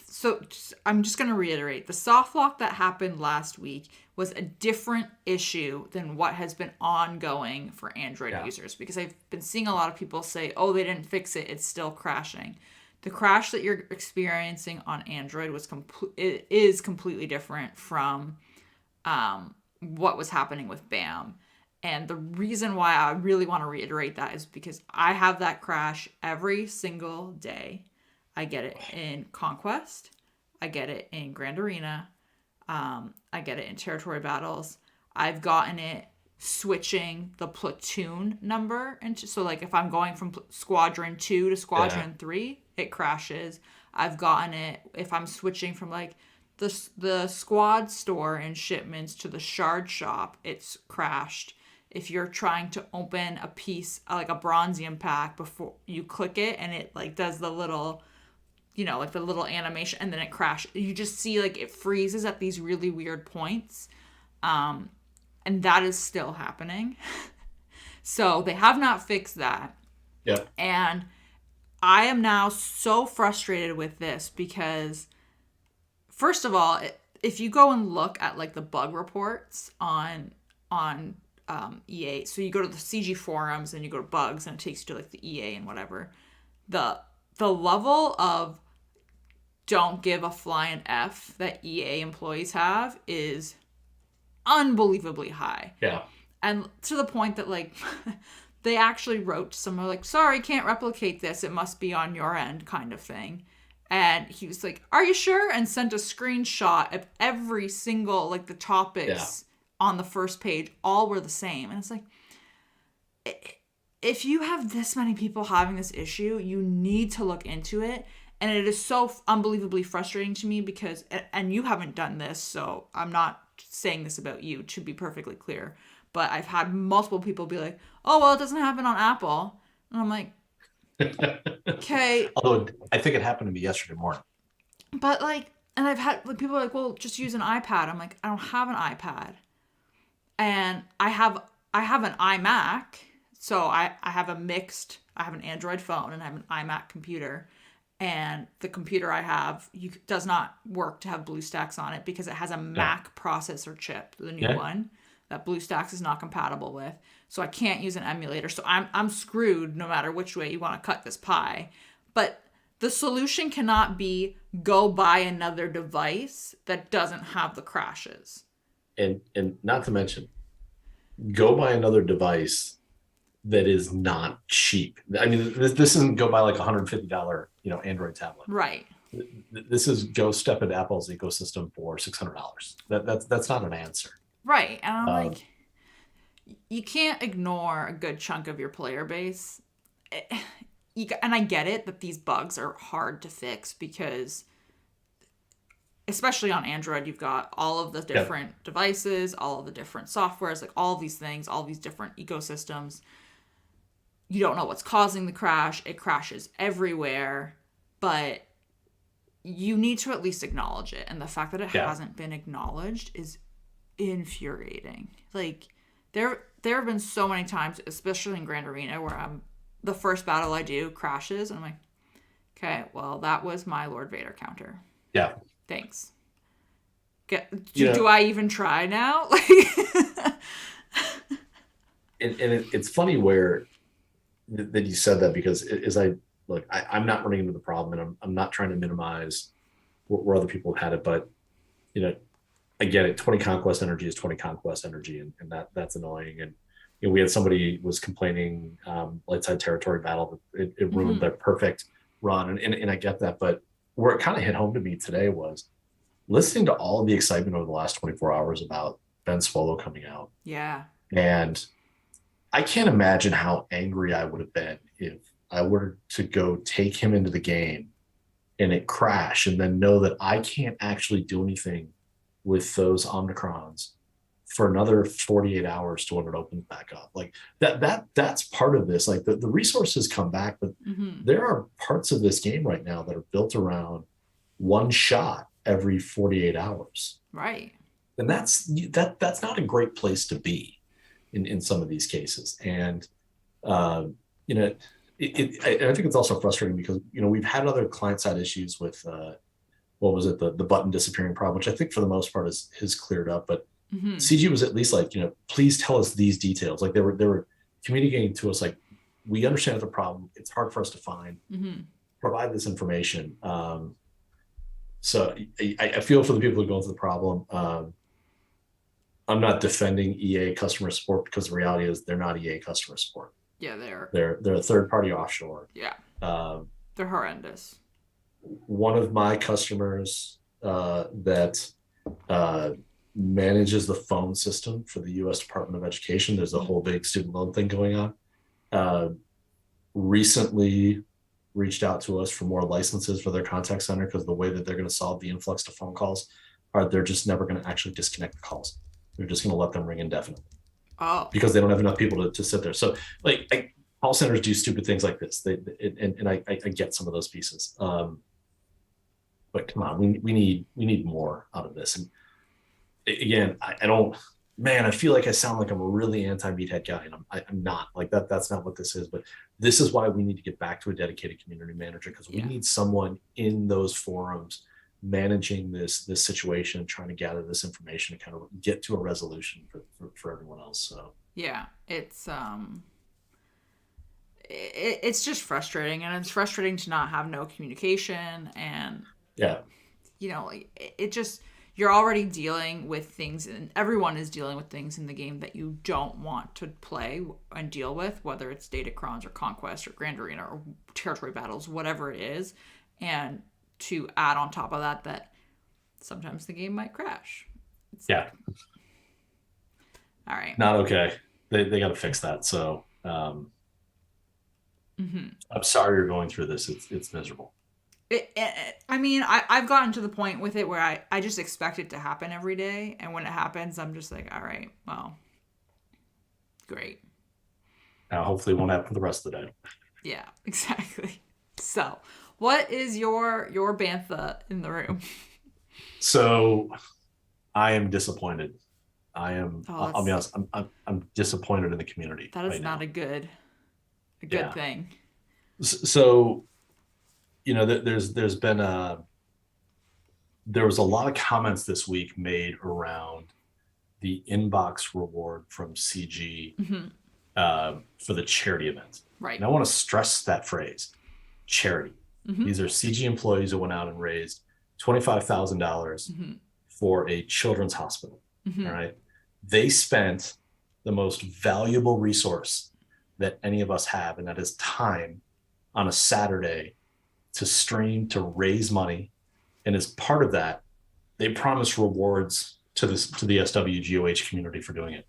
so I'm just going to reiterate, the soft lock that happened last week was a different issue than what has been ongoing for Android users, because I've been seeing a lot of people say, oh, they didn't fix it, it's still crashing. The crash that you're experiencing on Android is completely different from what was happening with BAM. And the reason why I really want to reiterate that is because I have that crash every single day. I get it in Conquest. I get it in Grand Arena. I get it in territory battles. I've gotten it switching the platoon number. So like if I'm going from Squadron 2 to Squadron 3, it crashes. I've gotten it if I'm switching from like the squad store and shipments to the shard shop, it's crashed. If you're trying to open a piece, like a Bronzium pack, before you click it and it like does the little, like the little animation, and then it crashes. You just see like it freezes at these really weird points. And that is still happening. So they have not fixed that. Yeah. And I am now so frustrated with this because, first of all, if you go and look at like the bug reports on EA, so you go to the CG forums and you go to bugs and it takes you to like the EA and whatever, the level of don't give a flying F that EA employees have is unbelievably high. Yeah. And to the point that like they actually wrote to someone like, sorry, can't replicate this. It must be on your end kind of thing. And he was like, are you sure? And sent a screenshot of every single, like the topics on the first page, all were the same. And it's like, if you have this many people having this issue, you need to look into it. And it is so unbelievably frustrating to me because, and you haven't done this, so I'm not saying this about you, to be perfectly clear. But I've had multiple people be like, oh, well, it doesn't happen on Apple. And I'm like, okay. Although I think it happened to me yesterday morning. But like, and I've had like people are like, well, just use an iPad. I'm like, I don't have an iPad. And I have an iMac. So I have an Android phone and I have an iMac computer. And the computer I have does not work to have BlueStacks on it because it has a Mac processor chip, the new one, that BlueStacks is not compatible with. So I can't use an emulator. So I'm screwed no matter which way you want to cut this pie. But the solution cannot be go buy another device that doesn't have the crashes. And not to mention, go buy another device that is not cheap. I mean, this isn't go buy like $150, Android tablet. Right. This is go step into Apple's ecosystem for $600. That's not an answer. Right. And I'm like, you can't ignore a good chunk of your player base. And I get it that these bugs are hard to fix because, especially on Android, you've got all of the different devices, all of the different softwares, like all of these things, all these different ecosystems. You don't know what's causing the crash. It crashes everywhere, but you need to at least acknowledge it. And the fact that it hasn't been acknowledged is infuriating. Like there have been so many times, especially in Grand Arena, where the first battle I do crashes and I'm like, okay, well, that was my Lord Vader counter. Yeah. Thanks. Do I even try now? It's funny that you said that because I'm not running into the problem and I'm not trying to minimize where other people have had it, but I get it. 20 Conquest energy is 20 Conquest energy, and that's annoying. And we had somebody was complaining light side territory battle, it ruined their perfect run, and I get that. But where it kind of hit home to me today was listening to all of the excitement over the last 24 hours about Ben Swallow coming out. Yeah. And I can't imagine how angry I would have been if I were to go take him into the game and it crash and then know that I can't actually do anything with those Omicrons for another 48 hours to when it opens back up. Like that's part of this. Like the resources come back, but there are parts of this game right now that are built around one shot every 48 hours. Right. And that's not a great place to be in some of these cases. And I think it's also frustrating because we've had other client side issues with what was it, the button disappearing problem, which I think for the most part is cleared up. But CG was at least like, please tell us these details. Like they were communicating to us like, we understand the problem. It's hard for us to find. Provide this information. So I feel for the people who go through the problem. I'm not defending EA customer support because the reality is they're not EA customer support. Yeah, they're a third party offshore. Yeah. They're horrendous. One of my customers that manages the phone system for the U.S. Department of Education, there's a whole big student loan thing going on, recently reached out to us for more licenses for their contact center because the way that they're going to solve the influx to phone calls they're just never going to actually disconnect the calls. They're just going to let them ring indefinitely. Oh. Because they don't have enough people to sit there. So call centers do stupid things like this. I get some of those pieces. But come on, we need more out of this. And again, I feel like I sound like I'm a really anti-meathead guy, and I'm not. Like that's not what this is. But this is why we need to get back to a dedicated community manager, because we need someone in those forums managing this situation, trying to gather this information to kind of get to a resolution for everyone else. So yeah, it's just frustrating, and it's frustrating to not have no communication, and it just, you're already dealing with things, and everyone is dealing with things in the game that you don't want to play and deal with, whether it's Datacrons or Conquest or Grand Arena or territory battles, whatever it is. And to add on top of that sometimes the game might crash. Yeah. All right. Not okay. They got to fix that. So I'm sorry you're going through this. It's miserable. I mean, I've gotten to the point with it where I just expect it to happen every day. And when it happens, I'm just like, all right, well, great. Now, hopefully it won't happen the rest of the day. Yeah, exactly. So what is your bantha in the room? So I am disappointed. I'll be honest. I'm disappointed in the community. That is right not now. a good thing. So, there was a lot of comments this week made around the inbox reward from CG for the charity event. Right. And I want to stress that phrase, charity. These are CG employees who went out and raised $25,000 for a children's hospital. All right. They spent the most valuable resource that any of us have, and that is time on a Saturday to stream, to raise money. And as part of that, they promised rewards to the SWGOH community for doing it.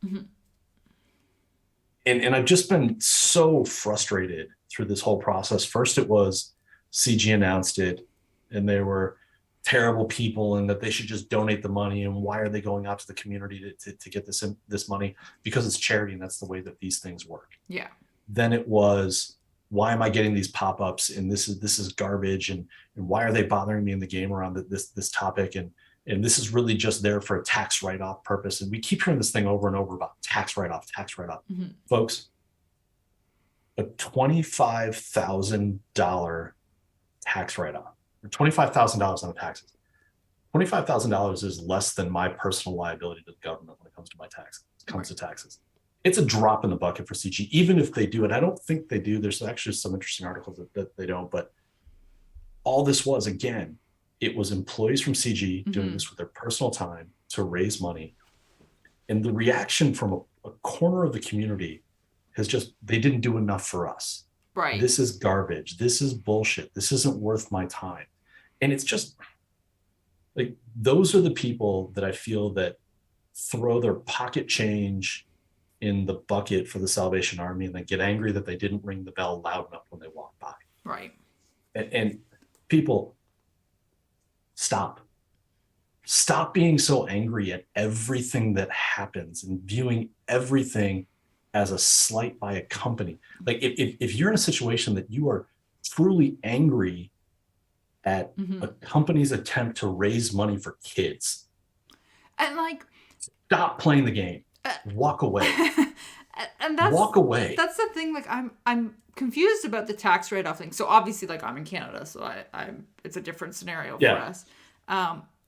And I've just been so frustrated through this whole process. First, it was CG announced it, and they were terrible people, and that they should just donate the money. And why are they going out to the community to get this money? Because it's charity, and that's the way that these things work. Yeah. Then it was, why am I getting these pop-ups? And this is garbage. And why are they bothering me in the game around this topic? And this is really just there for a tax write-off purpose. And we keep hearing this thing over and over about tax write-off. Folks, a $25,000 tax write-off, or $25,000 on the taxes. $25,000 is less than my personal liability to the government when it comes to to taxes. It's a drop in the bucket for CG, even if they do it. I don't think they do. There's actually some interesting articles that they don't, but all this was, again, it was employees from CG doing this with their personal time to raise money. And the reaction from a corner of the community has just, they didn't do enough for us. Right. This is garbage. This is bullshit. This isn't worth my time. And it's just like, those are the people that I feel that throw their pocket change in the bucket for the Salvation Army and then get angry that they didn't ring the bell loud enough when they walk by. Right. And people, stop being so angry at everything that happens and viewing everything as a slight by a company. Like if you're in a situation that you are truly angry at a company's attempt to raise money for kids, and like, stop playing the game. Walk away. And walk away. That's the thing. Like, I'm confused about the tax write-off thing. So obviously, like, I'm in Canada, so I'm it's a different scenario for us.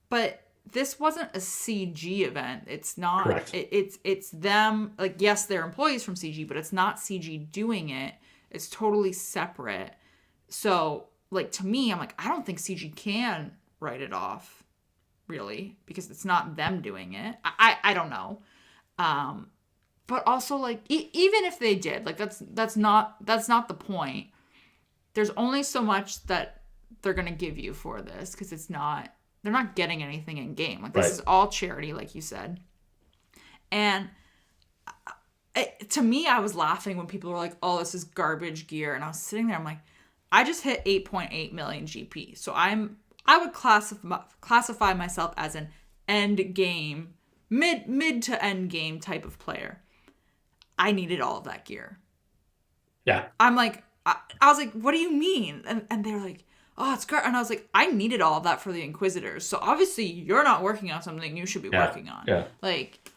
But this wasn't a CG event. It's not. Correct. It's them. Like, yes, they're employees from CG, but it's not CG doing it. It's totally separate. So, like, to me, I'm like, I don't think CG can write it off, really, because it's not them doing it. I don't know. But also, like, even if they did, like, that's not the point. There's only so much that they're gonna give you for this, because they're not getting anything in game. Like, this is all charity, like you said. And to me, I was laughing when people were like, "Oh, this is garbage gear," and I was sitting there, I'm like, I just hit 8.8 million GP, so I would classify myself as an end game. Mid to end game type of player. I needed all of that gear. Yeah. I'm like, I was like, what do you mean? And they're like, oh, it's great. And I was like, I needed all of that for the Inquisitors. So obviously you're not working on something you should be working on. Yeah. Like,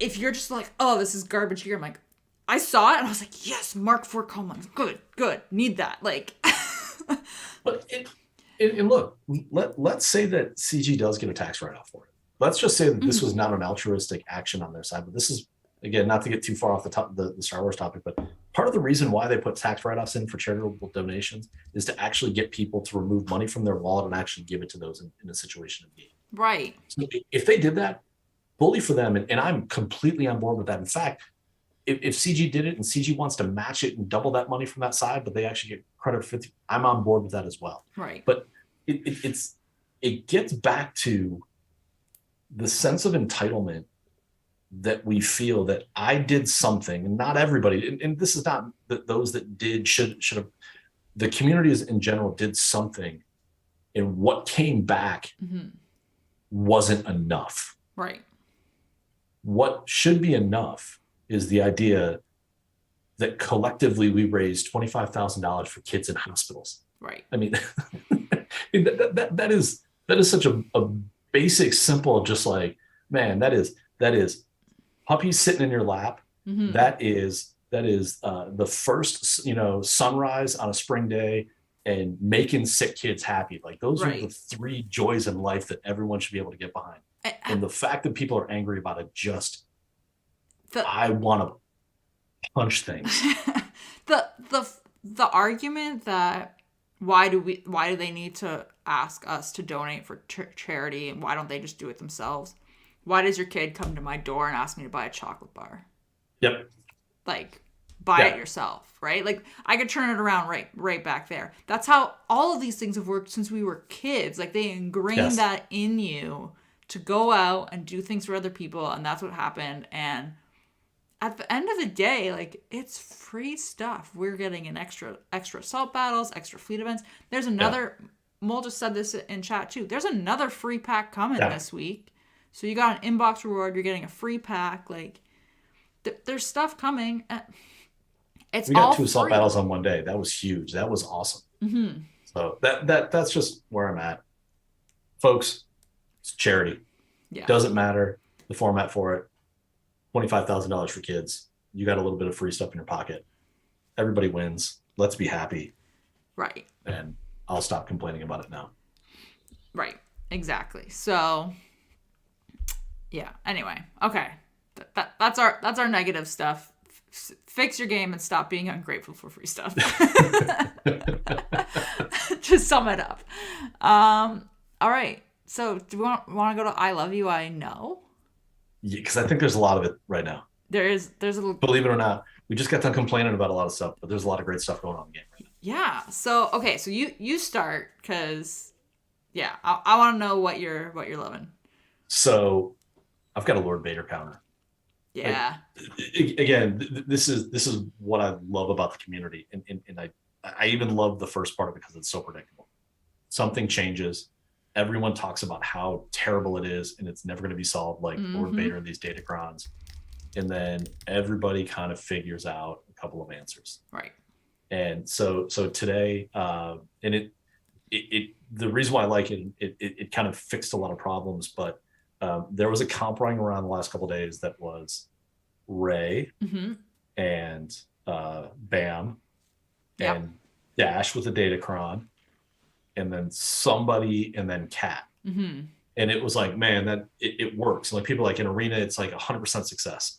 if you're just like, oh, this is garbage gear, I'm like, I saw it and I was like, yes, Mark IV Commons. Good. Need that. Like. But and look, let's say that CG does get a tax write-off for it. Let's just say that this was not an altruistic action on their side, but this is, again, not to get too far off the Star Wars topic, but part of the reason why they put tax write-offs in for charitable donations is to actually get people to remove money from their wallet and actually give it to those in a situation of need. Right. So if they did that, bully for them, and I'm completely on board with that. In fact, if CG did it and CG wants to match it and double that money from that side, but they actually get credit for 50, I'm on board with that as well. Right. But it gets back to the sense of entitlement that we feel that I did something, and not everybody, and this is not that those that did should have, the communities in general did something, and what came back wasn't enough. Right. What should be enough is the idea that collectively we raised $25,000 for kids in hospitals. Right. I mean, that is such a basic, simple, just like, man, that is puppies sitting in your lap. That is the first, sunrise on a spring day and making sick kids happy. Like those are the three joys in life that everyone should be able to get behind. And the fact that people are angry about it, I want to punch things. The argument that why do they need to ask us to donate for charity, and why don't they just do it themselves? Why does your kid come to my door and ask me to buy a chocolate bar? Yep. Like, buy it yourself, right? Like, I could turn it around right back there. That's how all of these things have worked since we were kids. Like, they ingrained that in you to go out and do things for other people, and that's what happened. And at the end of the day, like, it's free stuff. We're getting an extra assault battles, extra fleet events. There's another, Mole just said this in chat too, there's another free pack coming this week. So you got an inbox reward, you're getting a free pack. Like, there's stuff coming. We got 2 assault battles on one day. That was huge. That was awesome. So that's just where I'm at. Folks, it's charity. Yeah. Doesn't matter the format for it. $25,000 for kids. You got a little bit of free stuff in your pocket. Everybody wins. Let's be happy. Right. And I'll stop complaining about it now. Right. Exactly. So, yeah. Anyway. Okay. That's our negative stuff. Fix your game and stop being ungrateful for free stuff. To sum it up. All right. So do we want to go to I Love You, I Know? Yeah, because I think there's a lot of it right now. There's a little... Believe it or not, we just got done complaining about a lot of stuff, but there's a lot of great stuff going on in the game right now. Yeah. So, okay. So you start, because, I want to know what you're loving. So I've got a Lord Vader counter. Yeah. Again, this is what I love about the community, and I even love the first part of it because it's so predictable. Something changes, everyone talks about how terrible it is, and it's never going to be solved, like Lord Vader and these datacrons, and then everybody kind of figures out a couple of answers. Right. And so today, and it the reason why I like it kind of fixed a lot of problems, but there was a comp running around the last couple of days that was Rey and Bam and Dash with a Datacron, and then somebody, and then Cat. And it was like, man, that it works. Like, people like in Arena, it's like 100% success.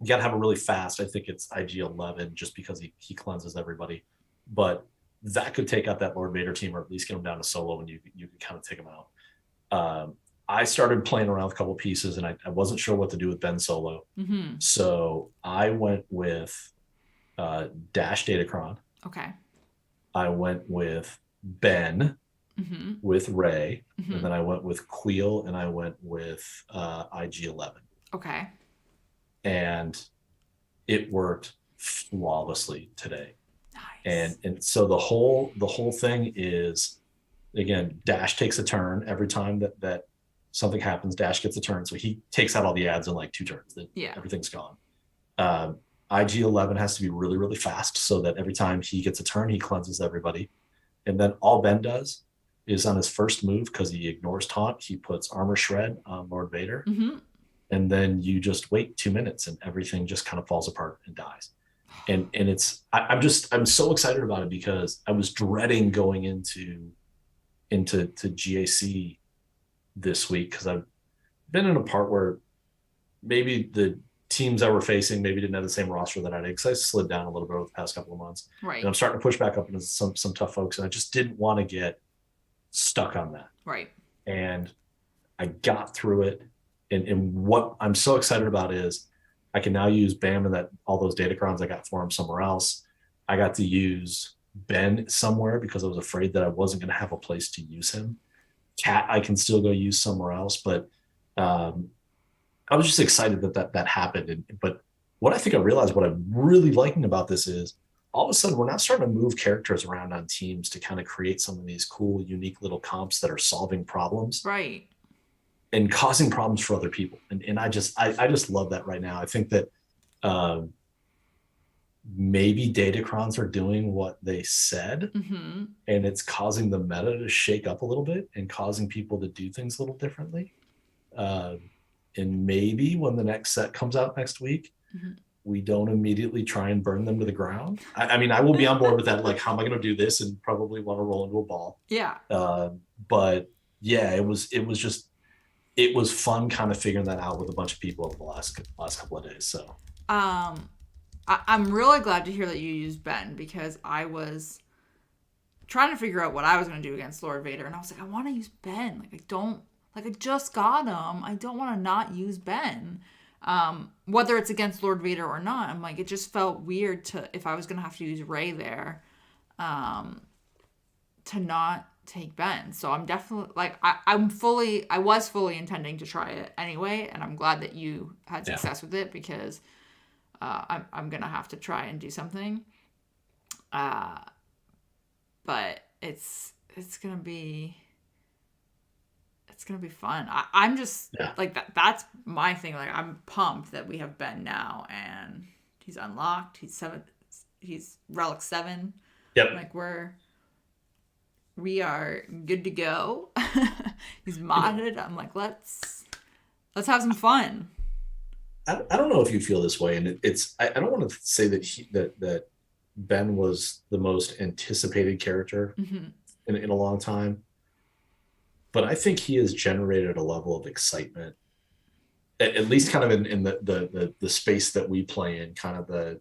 You got to have a really fast, I think it's IG-11, just because he cleanses everybody. But that could take out that Lord Vader team, or at least get them down to solo, and you can kind of take them out. I started playing around with a couple of pieces, and I wasn't sure what to do with Ben Solo. So I went with Dash Datacron. Okay. I went with Ben with Rey, and then I went with Queel, and I went with IG-11. Okay. And it worked flawlessly today. Nice. And so the whole thing is, again, Dash takes a turn every time that something happens. Dash gets a turn, so he takes out all the ads in like 2 turns. Everything's gone. IG-11 has to be really, really fast, so that every time he gets a turn, he cleanses everybody. And then all Ben does is, on his first move, because he ignores taunt, he puts Armor Shred on Lord Vader. And then you just wait 2 minutes, and everything just kind of falls apart and dies. And I'm so excited about it, because I was dreading going into GAC this week, because I've been in a part where maybe the teams I were facing maybe didn't have the same roster that I did, because I slid down a little bit over the past couple of months. Right. And I'm starting to push back up into some tough folks, and I just didn't want to get stuck on that. Right. And I got through it. And what I'm so excited about is I can now use Bam and that all those datacrons I got for him somewhere else. I got to use Ben somewhere because I was afraid that I wasn't going to have a place to use him. Cat I can still go use somewhere else, but I was just excited that happened. But what I think I realized, what I'm really liking about this is all of a sudden we're now starting to move characters around on teams to kind of create some of these cool, unique little comps that are solving problems. Right. And causing problems for other people. And I just love that right now. I think that maybe datacrons are doing what they said, Mm-hmm. and it's causing the meta to shake up a little bit and causing people to do things a little differently. And maybe when the next set comes out next week, Mm-hmm. we don't immediately try and burn them to the ground. I mean, I will be on board with that. Like, how am I going to do this? And probably want to roll into a ball. Yeah. But yeah, it was fun kind of figuring that out with a bunch of people over the last couple of days. So I'm really glad to hear that you used Ben, because I was trying to figure out what I was going to do against Lord Vader, and I was like, I want to use Ben. I just got him. I don't want to not use Ben. Whether it's against Lord Vader or not, I'm like, it just felt weird if I was going to have to use Rey there, to not take Ben. So I'm definitely I was fully intending to try it anyway, and I'm glad that you had success with it, because I'm gonna have to try and do something. But it's gonna be fun. I'm just like that. That's my thing. Like, I'm pumped that we have Ben now, and he's unlocked. He's Relic 7. Yep. Like, we are good to go. He's modded. I'm like, let's have some fun. I don't know if you feel this way, and I don't want to say that Ben was the most anticipated character in a long time, but I think he has generated a level of excitement, at least kind of in the space that we play in, kind of the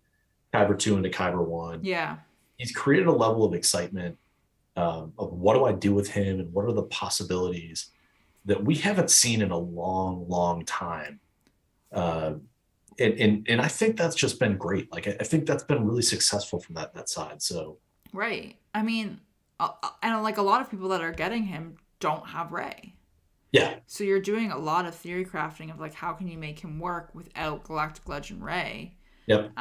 Kyber 2 into Kyber 1. Yeah. He's created a level of excitement of what do I do with him, and what are the possibilities that we haven't seen in a long, long time. And I think that's just been great. Like, I think that's been really successful from that side. So right. I mean, and like a lot of people that are getting him don't have Rey. Yeah. So you're doing a lot of theory crafting of like, how can you make him work without Galactic Legend Rey? Yep.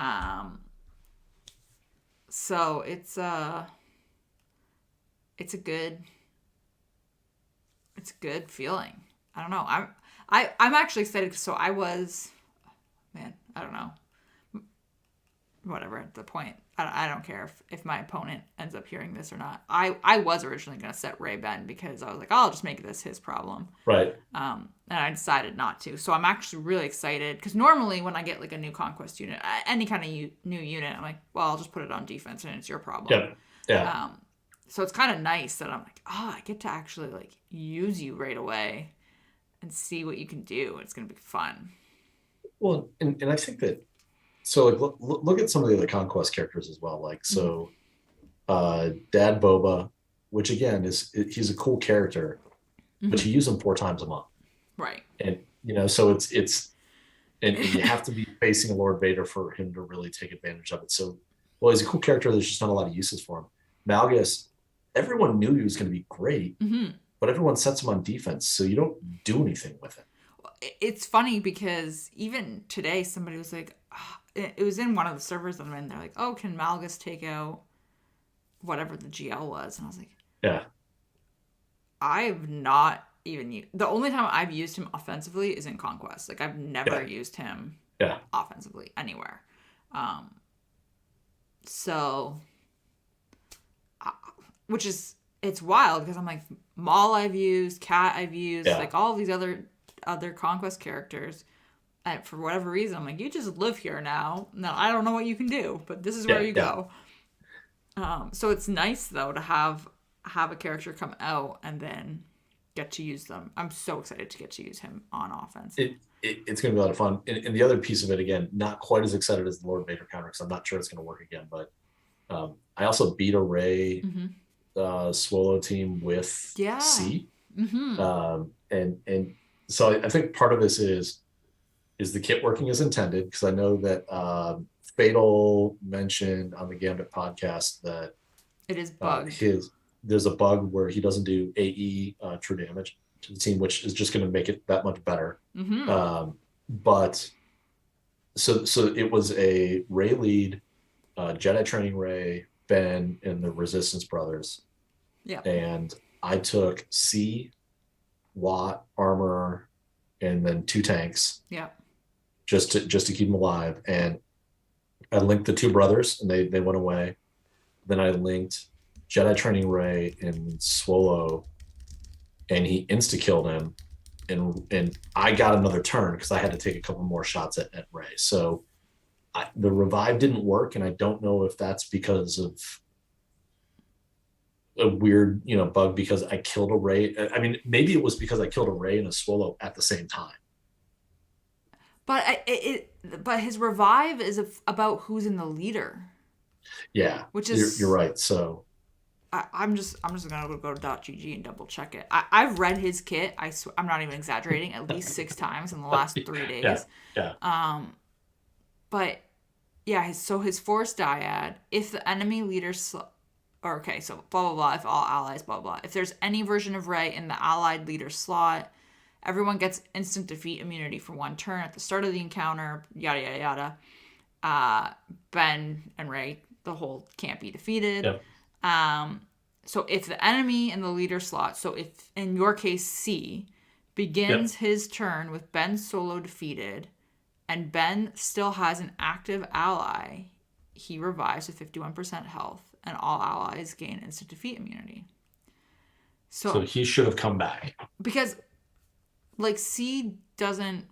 So it's a good feeling. I don't know. I'm actually excited. So I don't know. Whatever, at the point. I don't care if my opponent ends up hearing this or not. I was originally going to set Rey Ben, because I was like, I'll just make this his problem. Right. And I decided not to. So I'm actually really excited, because normally when I get like a new Conquest unit, any kind of new unit, I'm like, well, I'll just put it on defense and it's your problem. Yep. Yeah. So it's kind of nice that I'm like, I get to actually like use you right away and see what you can do. It's going to be fun. Well, and I think that, so like look at some of the other Conquest characters as well. Like, so Dad Boba, which again he's a cool character, but you use him 4 times a month. Right. And so it's and you have to be facing a Lord Vader for him to really take advantage of it. So, well, he's a cool character. There's just not a lot of uses for him. Malgus, everyone knew he was going to be great, but everyone sets him on defense, so you don't do anything with it. It's funny, because even today somebody was like, it was in one of the servers that I'm in. They're like, oh, can Malgus take out whatever the GL was? And I was like, yeah. I've not even the only time I've used him offensively is in Conquest. Like, I've never used him offensively anywhere. So, which is, it's wild, because I'm like, Maul I've used, Cat I've used, like all these other Conquest characters. And for whatever reason, I'm like, you just live here now. Now, I don't know what you can do, but this is where you go. So it's nice, though, to have a character come out and then get to use them. I'm so excited to get to use him on offense. It's going to be a lot of fun. And the other piece of it, again, not quite as excited as the Lord Vader counter, because I'm not sure it's going to work again. But I also beat a Rey Swallow team with C. And So I think part of this is the kit working as intended? Because I know that Fatal mentioned on the Gambit podcast that It is bugged. There's a bug where he doesn't do AE true damage to the team, which is just going to make it that much better. But so it was a Ray lead, Jedi training Ray, Ben, and the Resistance brothers. Yeah. And I took C, Watt, armor, and then 2 tanks. Yeah. Just to keep them alive. And I linked the 2 brothers, and they went away. Then I linked Jedi training Ray and Swolo, and he insta-killed him. And I got another turn because I had to take a couple more shots at Ray. So the revive didn't work, and I don't know if that's because of a weird, bug because I killed a Ray. I mean, maybe it was because I killed a Ray and a Swolo at the same time. But but his revive is about who's in the leader. Yeah, which is you're right. So I'm just gonna go to .gg and double check it. I've read his kit. I'm not even exaggerating. At least 6 times in the last 3 days. Yeah. But yeah, his force dyad. If the enemy leader so blah blah blah. If all allies blah blah. If there's any version of Ray in the allied leader slot, everyone gets instant defeat immunity for 1 turn at the start of the encounter. Yada yada yada. Ben and Ray, the whole can't be defeated. Yep. So if the enemy in the leader slot, so if in your case C, begins his turn with Ben solo defeated, and Ben still has an active ally, he revives with 51% health, and all allies gain instant defeat immunity. So he should have come back. Because, C doesn't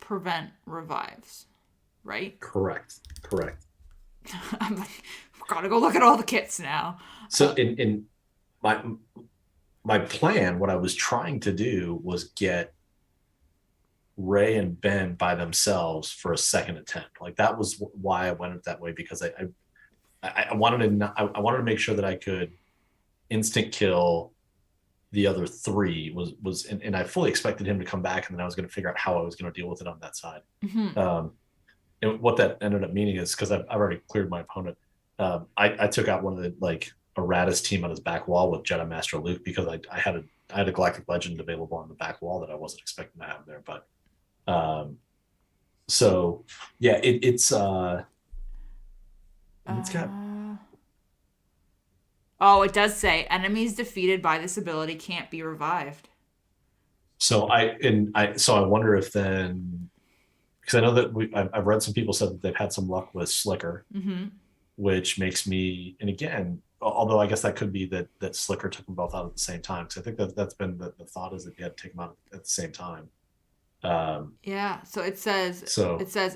prevent revives, right? Correct. I'm like, gotta go look at all the kits now. So in my plan, what I was trying to do was get Ray and Ben by themselves for a second attempt. Like that was why I went it that way, because I wanted to make sure that I could instant kill the other 3 and I fully expected him to come back, and then I was going to figure out how I was going to deal with it on that side. And what that ended up meaning is, because I've already cleared my opponent, I took out one of the Errata's team on his back wall with Jedi Master Luke, because I had a Galactic Legend available on the back wall that I wasn't expecting to have there. But so yeah, it's got. Oh, it does say enemies defeated by this ability can't be revived. So I wonder if then, because I know that I've read some people said that they've had some luck with Slicker, which makes me, and again, although I guess that could be that Slicker took them both out at the same time. Because I think that's been the thought, is that you had to take them out at the same time. Yeah. So it says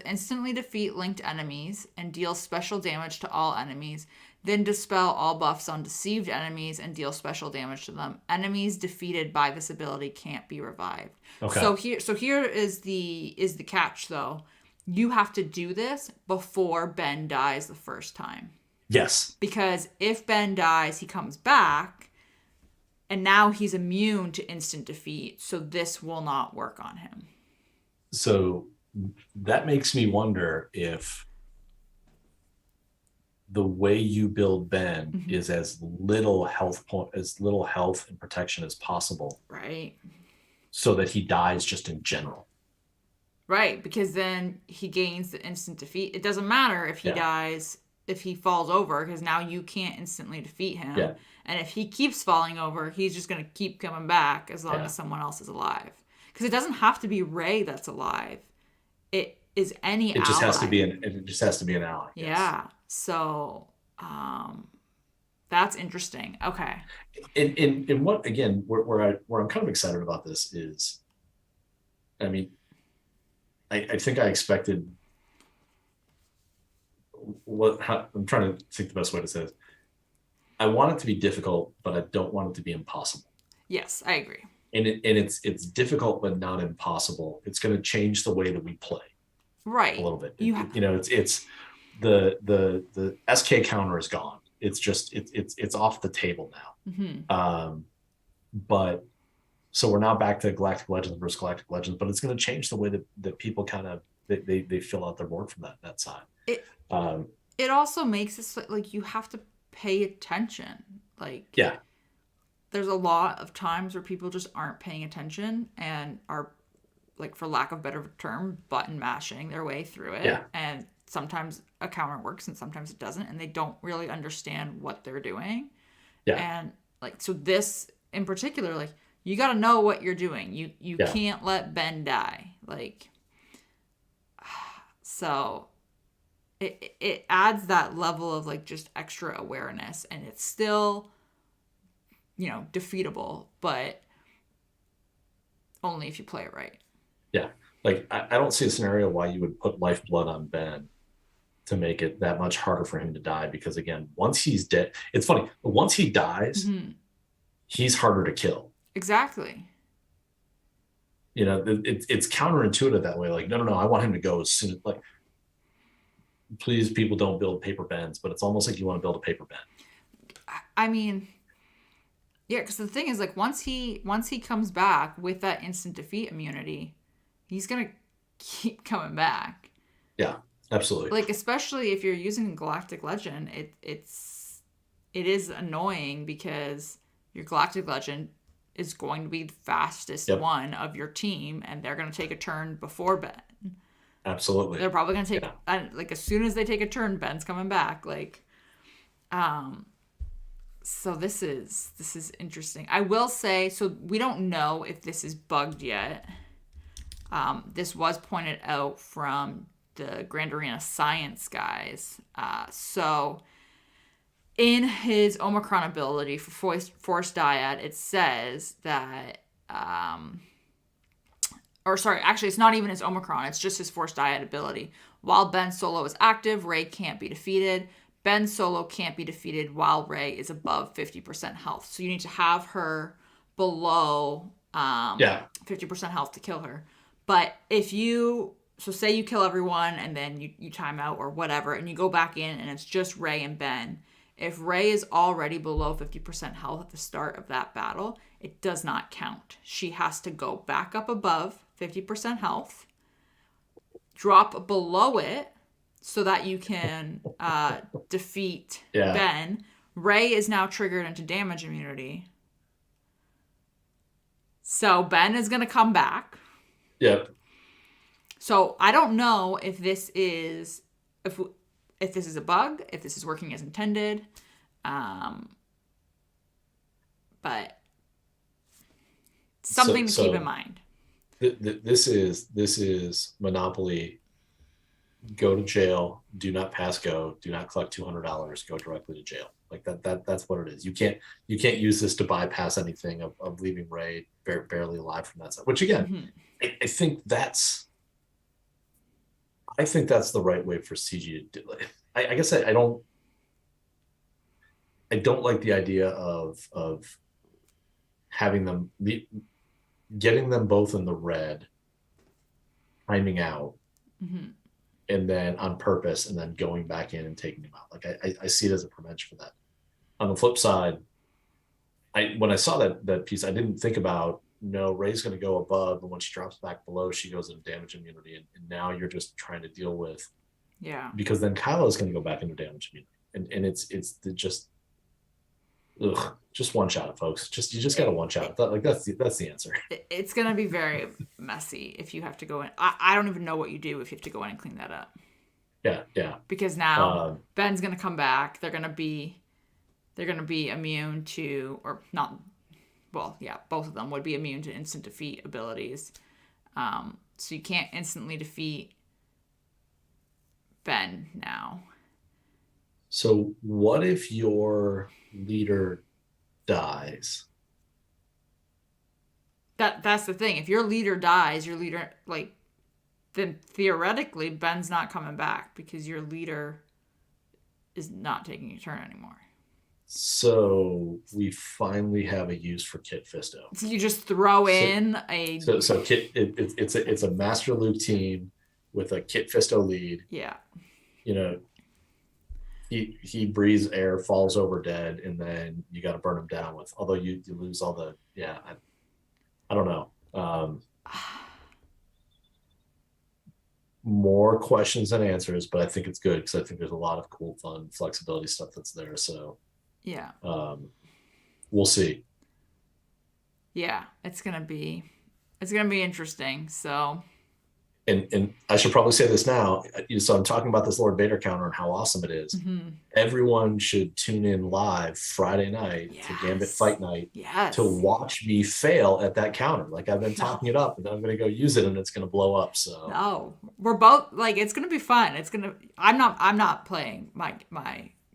instantly defeat linked enemies and deal special damage to all enemies. Then dispel all buffs on deceived enemies and deal special damage to them. Enemies defeated by this ability can't be revived. Okay. So here is the catch though. You have to do this before Ben dies the first time. Yes. Because if Ben dies, he comes back, and now he's immune to instant defeat, so this will not work on him. So that makes me wonder if the way you build Ben is as little health and protection as possible. Right. So that he dies just in general. Right, because then he gains the instant defeat. It doesn't matter if he dies, if he falls over, because now you can't instantly defeat him. Yeah. And if he keeps falling over, he's just going to keep coming back as long as someone else is alive. Because it doesn't have to be Ray that's alive. It is any ally. It just has to be an ally. Yeah. Yes. So that's interesting. Okay. And what, again, where I'm kind of excited about this is, I mean, I think I expected I'm trying to think the best way to say this. I want it to be difficult, but I don't want it to be impossible. Yes, I agree. And it's difficult, but not impossible. It's going to change the way that we play, right? A little bit. It's the SK counter is gone. It's just it's off the table now. But So we're now back to Galactic Legends versus Galactic Legends, but it's going to change the way that people kind of they fill out their board from that side. It Um, it also makes it like you have to pay attention. Like yeah, there's a lot of times where people just aren't paying attention and are, like, for lack of a better term, button mashing their way through it. yeah, And sometimes a counter works and sometimes it doesn't, and they don't really understand what they're doing. yeah, And like, so this in particular, like, you got to know what you're doing. You yeah. can't let Ben die. Like, so it adds that level of, like, just extra awareness, and it's still, defeatable, but only if you play it right. Yeah. Like I don't see a scenario why you would put lifeblood on Ben to make it that much harder for him to die. Because again, once he's dead, it's funny. Once he dies, he's harder to kill. Exactly. It's counterintuitive that way. Like, no, I want him to go as soon as, like, please, people don't build paper Bens, but it's almost like you want to build a paper Ben. I mean, yeah, because the thing is, like, once he comes back with that instant defeat immunity, he's gonna keep coming back. Yeah, absolutely. Like, especially if you're using Galactic Legend, it is annoying because your Galactic Legend is going to be the fastest one of your team, and they're going to take a turn before Ben. Absolutely. They're probably going to take, like, as soon as they take a turn, Ben's coming back. Like, so this is interesting. I will say, so we don't know if this is bugged yet. This was pointed out from the Grand Arena Science guys. So in his Omicron ability for Force Dyad, it says that, or sorry, actually it's not even his Omicron, it's just his Force Dyad ability. While Ben Solo is active, Rey can't be defeated. Ben Solo can't be defeated while Rey is above 50% health. So you need to have her below 50% health to kill her. But if say you kill everyone and then you time out or whatever, and you go back in and it's just Rey and Ben, if Rey is already below 50% health at the start of that battle, it does not count. She has to go back up above 50% health, drop below it so that you can defeat Ben. Rey is now triggered into damage immunity. So Ben is going to come back. Yep. So I don't know if this is if this is a bug, if this is working as intended, but something to keep in mind. This is Monopoly. Go to jail. Do not pass go. Do not collect $200. Go directly to jail. Like that's what it is. You can't use this to bypass anything of leaving Rey barely alive from that side. Which again, I think that's the right way for CG to do it. I guess I don't like the idea of having them getting them both in the red, timing out, and then on purpose, and then going back in and taking them out. Like I see it as a prevention for that. On the flip side, when I saw that piece, I didn't think about, no, Rey's going to go above, and when she drops back below, she goes into damage immunity, and now you're just trying to deal with, because then Kylo is going to go back into damage immunity, and it's just one shot it, folks. You just got to one shot it. That's the answer. It's going to be very messy if you have to go in. I don't even know what you do if you have to go in and clean that up. Yeah. Because now Ben's going to come back. They're going to be immune to, or not. Well, yeah, both of them would be immune to instant defeat abilities. So you can't instantly defeat Ben now. So what if your leader dies? That's the thing. If your leader dies, then theoretically Ben's not coming back because your leader is not taking a turn anymore. So we finally have a use for Kit Fisto. So you just throw in So Kit, it's a Master Luke team with a Kit Fisto lead. Yeah. He breathes air, falls over dead, and then you got to burn him down with. Although you lose all the I don't know. More questions than answers, but I think it's good because I think there's a lot of cool, fun, flexibility stuff that's there. So Yeah. We'll see. Yeah, it's gonna be interesting. So And I should probably say this now. So I'm talking about this Lord Vader counter and how awesome it is. mhm. Everyone should tune in live Friday night for Gambit Yes. Fight Night to Yes. watch me fail at that counter. Like I've been No. talking it up, and then I'm going to go use it, and it's going to blow up. So No. We're both like it's gonna be fun. I'm not playing my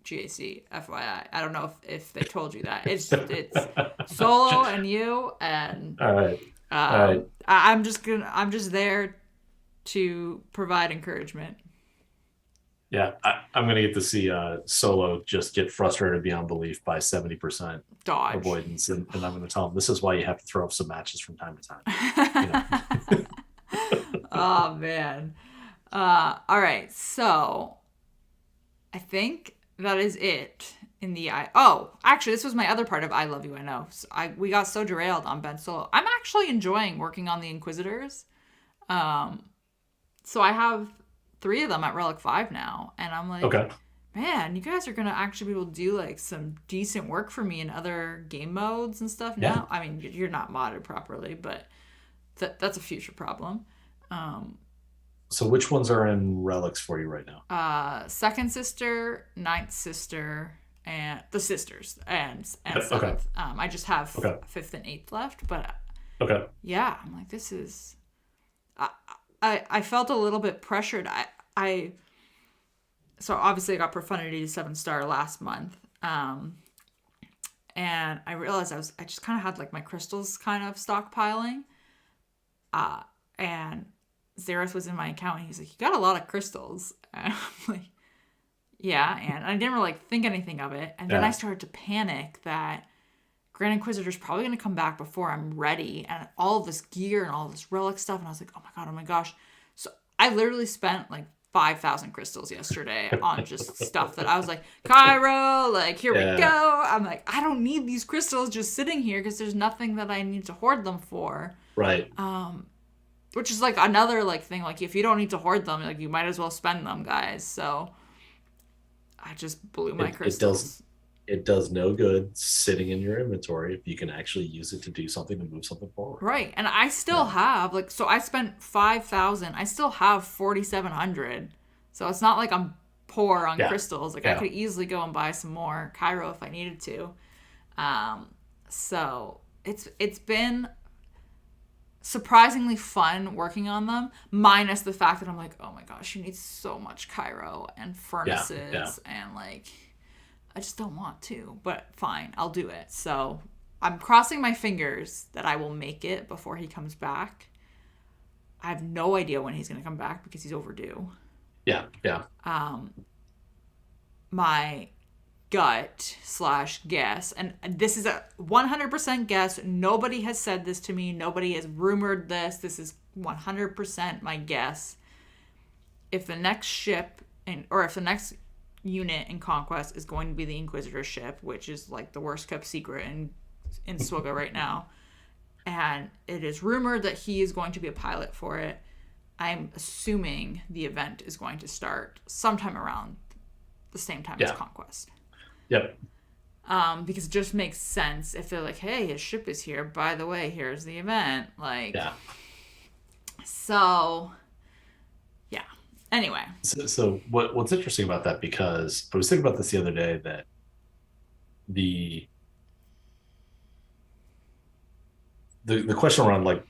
GAC, FYI. I don't know if they told you that. It's solo and you and all right, all right. I'm just there to provide encouragement. Yeah, I'm going to get to see Solo just get frustrated beyond belief by 70% Dodge. avoidance, and I'm going to tell him this is why you have to throw up some matches from time to time. You know? Oh man. All right. So I think that is it in the I. Oh, actually, this was my other part of I Love You. I know. So we got so derailed on Ben Solo. I'm actually enjoying working on the Inquisitors. So I have 3 of them at Relic 5 now, and I'm like, Okay. man, you guys are gonna actually be able to do like some decent work for me in other game modes and stuff now. Yeah. I mean, you're not modded properly, but that's a future problem. So which ones are in relics for you right now? Second sister, ninth sister, and the sisters, and seventh. Okay. I just have Okay. fifth and eighth left, but Okay. yeah, I'm like, this is. I felt a little bit pressured. So obviously I got Profundity to 7-star last month, and I realized I just kind of had like my crystals kind of stockpiling, and Zareth was in my account and he's like, you got a lot of crystals. And I'm like, yeah, and I didn't really like think anything of it, and then I started to panic that Grand Inquisitor's probably going to come back before I'm ready, and all of this gear and all this relic stuff, and I was like, oh my gosh. So I literally spent like 5,000 crystals yesterday on just stuff that I was like, Cairo, like, here we go. I'm like, I don't need these crystals just sitting here because there's nothing that I need to hoard them for. Right. Which is like another like thing, like if you don't need to hoard them, like you might as well spend them, guys. So I just blew my crystals. It does no good sitting in your inventory if you can actually use it to do something to move something forward. Right. And I still have like, so I spent 5,000. I still have 4,700. So it's not like I'm poor on crystals. Like I could easily go and buy some more Cairo if I needed to. So it's been surprisingly fun working on them, minus the fact that I'm like, oh my gosh, you need so much Cairo and furnaces and like, I just don't want to, but fine, I'll do it. So I'm crossing my fingers that I will make it before he comes back. I have no idea when he's going to come back because he's overdue. Yeah. My gut/guess, and this is a 100% guess. Nobody has said this to me. Nobody has rumored this. This is 100% my guess. If the next ship, or if the next unit in Conquest is going to be the Inquisitor ship, which is like the worst kept secret in Swigga right now, and it is rumored that he is going to be a pilot for it, I'm assuming the event is going to start sometime around the same time as Conquest. Yep. Because it just makes sense if they're like, hey, his ship is here, by the way, here's the event. Like, so anyway. So what's interesting about that, because I was thinking about this the other day, that the question around like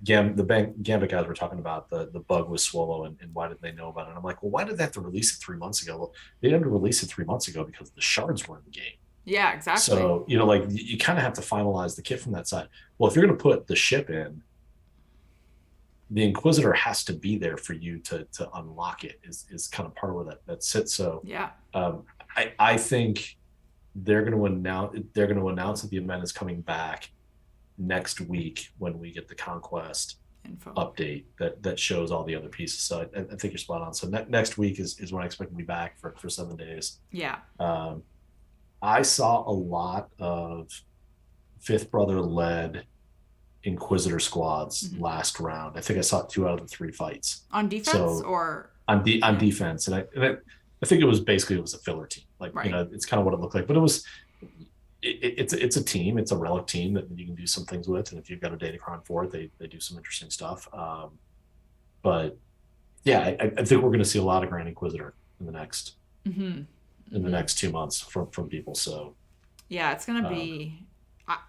Gambit guys were talking about the bug with Swallow and why didn't they know about it? And I'm like, well, why did they have to release it 3 months ago? Well, they didn't have to release it 3 months ago because the shards were in the game. Yeah, exactly. So, like you kind of have to finalize the kit from that side. Well, if you're going to put the ship in, the Inquisitor has to be there for you to unlock it is kind of part of where that sits. So I think they're going to announce that the event is coming back next week when we get the Conquest info update that shows all the other pieces. So I think you're spot on. So next week is when I expect to be back for 7 days. Yeah. I saw a lot of Fifth Brother led Inquisitor squads last round. I think I saw 2 out of the 3 fights on defense or on defense, and I think it was a filler team. Like right. It's kind of what it looked like, but it was. It's a team. It's a relic team that you can do some things with, and if you've got a Datacron for it, they do some interesting stuff. But yeah, I think we're going to see a lot of Grand Inquisitor in the next in the next 2 months from people. So yeah, it's going to be.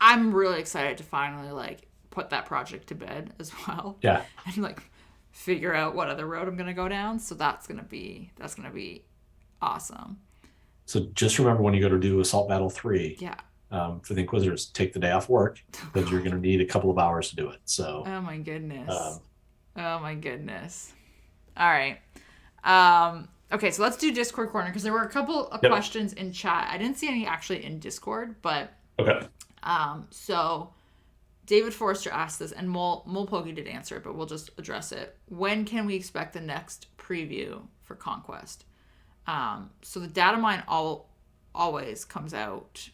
I'm really excited to finally like put that project to bed as well. Yeah, and like figure out what other road I'm going to go down. So that's going to be awesome. So just remember when you go to do Assault Battle 3, yeah, for the Inquisitors, take the day off work because you're going to need a couple of hours to do it. So. Oh my goodness. Oh my goodness. All right. Okay, so let's do Discord Corner because there were a couple of questions in chat. I didn't see any actually in Discord, but okay. So David Forrester asked this, and Mulpokey did answer it, but we'll just address it. When can we expect the next preview for Conquest? So the data mine always comes out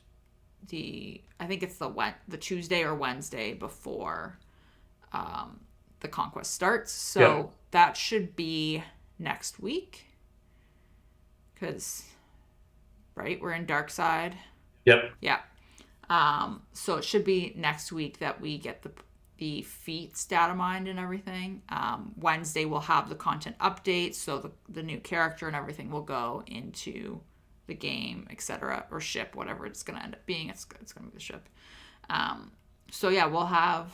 I think it's the Tuesday or Wednesday before the Conquest starts. So that should be next week. Because, right, we're in Dark Side. Yep. Yeah. So it should be next week that we get the feats data mined and everything. Wednesday we'll have the content updates, so the new character and everything will go into the game, etc., or ship, whatever it's going to end up being. It's going to be the ship. So yeah, we'll have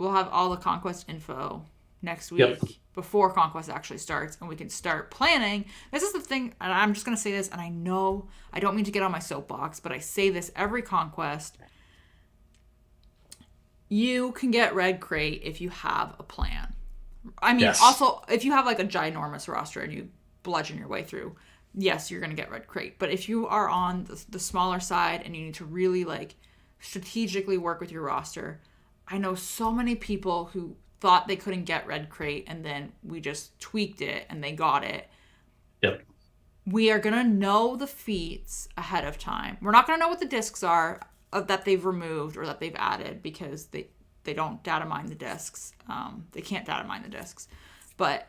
all the Conquest info next week before Conquest actually starts, and we can start planning. This is the thing, and I'm just going to say this, and I know I don't mean to get on my soapbox, but I say this every Conquest. You can get Red Crate if you have a plan. I mean, also, if you have like a ginormous roster and you bludgeon your way through, yes, you're going to get Red Crate. But if you are on the smaller side and you need to really like strategically work with your roster, I know so many people who thought they couldn't get Red Crate and then we just tweaked it and they got it. Yep. We are going to know the feats ahead of time. We're not going to know what the discs are that they've removed or that they've added because they don't data mine the discs. They can't data mine the discs. But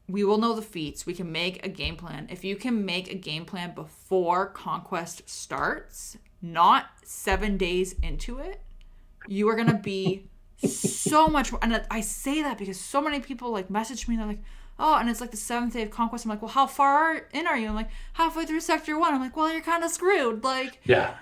we will know the feats. We can make a game plan. If you can make a game plan before Conquest starts, not 7 days into it, you are going to be so much more. And I say that because so many people like message me and they're like, oh, and it's like the 7th day of Conquest. I'm like, well, how far in are you? I'm like, halfway through Sector 1. I'm like, well, you're kind of screwed. Like, yeah.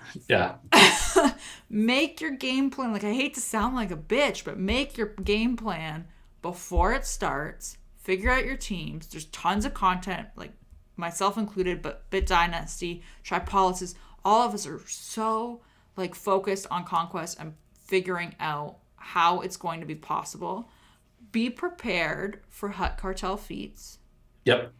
Make your game plan. Like, I hate to sound like a bitch, but make your game plan before it starts. Figure out your teams. There's tons of content, like myself included, but Bit Dynasty, Tripolises, all of us are so like focused on Conquest and figuring out how it's going to be possible. Be prepared for Hut Cartel feats. Yep.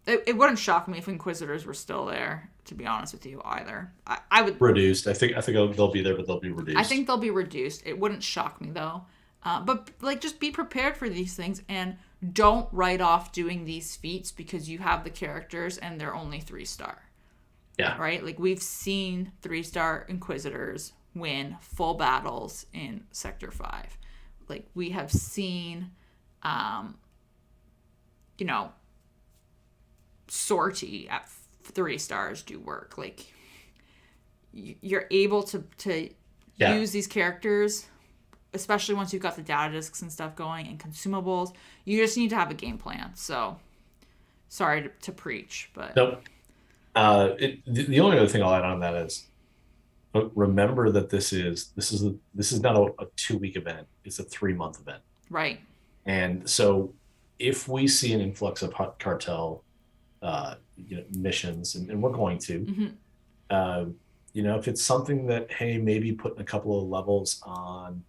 It wouldn't shock me if Inquisitors were still there, to be honest with you, either. I would reduced. I think they'll be there, but they'll be reduced. I think they'll be reduced. It wouldn't shock me though. But like, just be prepared for these things and don't write off doing these feats because you have the characters and they're only 3-star. Yeah. Right? Like, we've seen 3-star Inquisitors win full battles in Sector 5. Like, we have seen, Sortie at 3 stars do work. Like, you're able to use these characters, especially once you've got the data discs and stuff going and consumables. You just need to have a game plan. So, sorry to preach, but nope. The only other thing I'll add on that is, remember that this is not a 2-week event. It's a 3-month event. Right. And so if we see an influx of Hut Cartel missions, and we're going to, if it's something that, hey, maybe putting a couple of levels on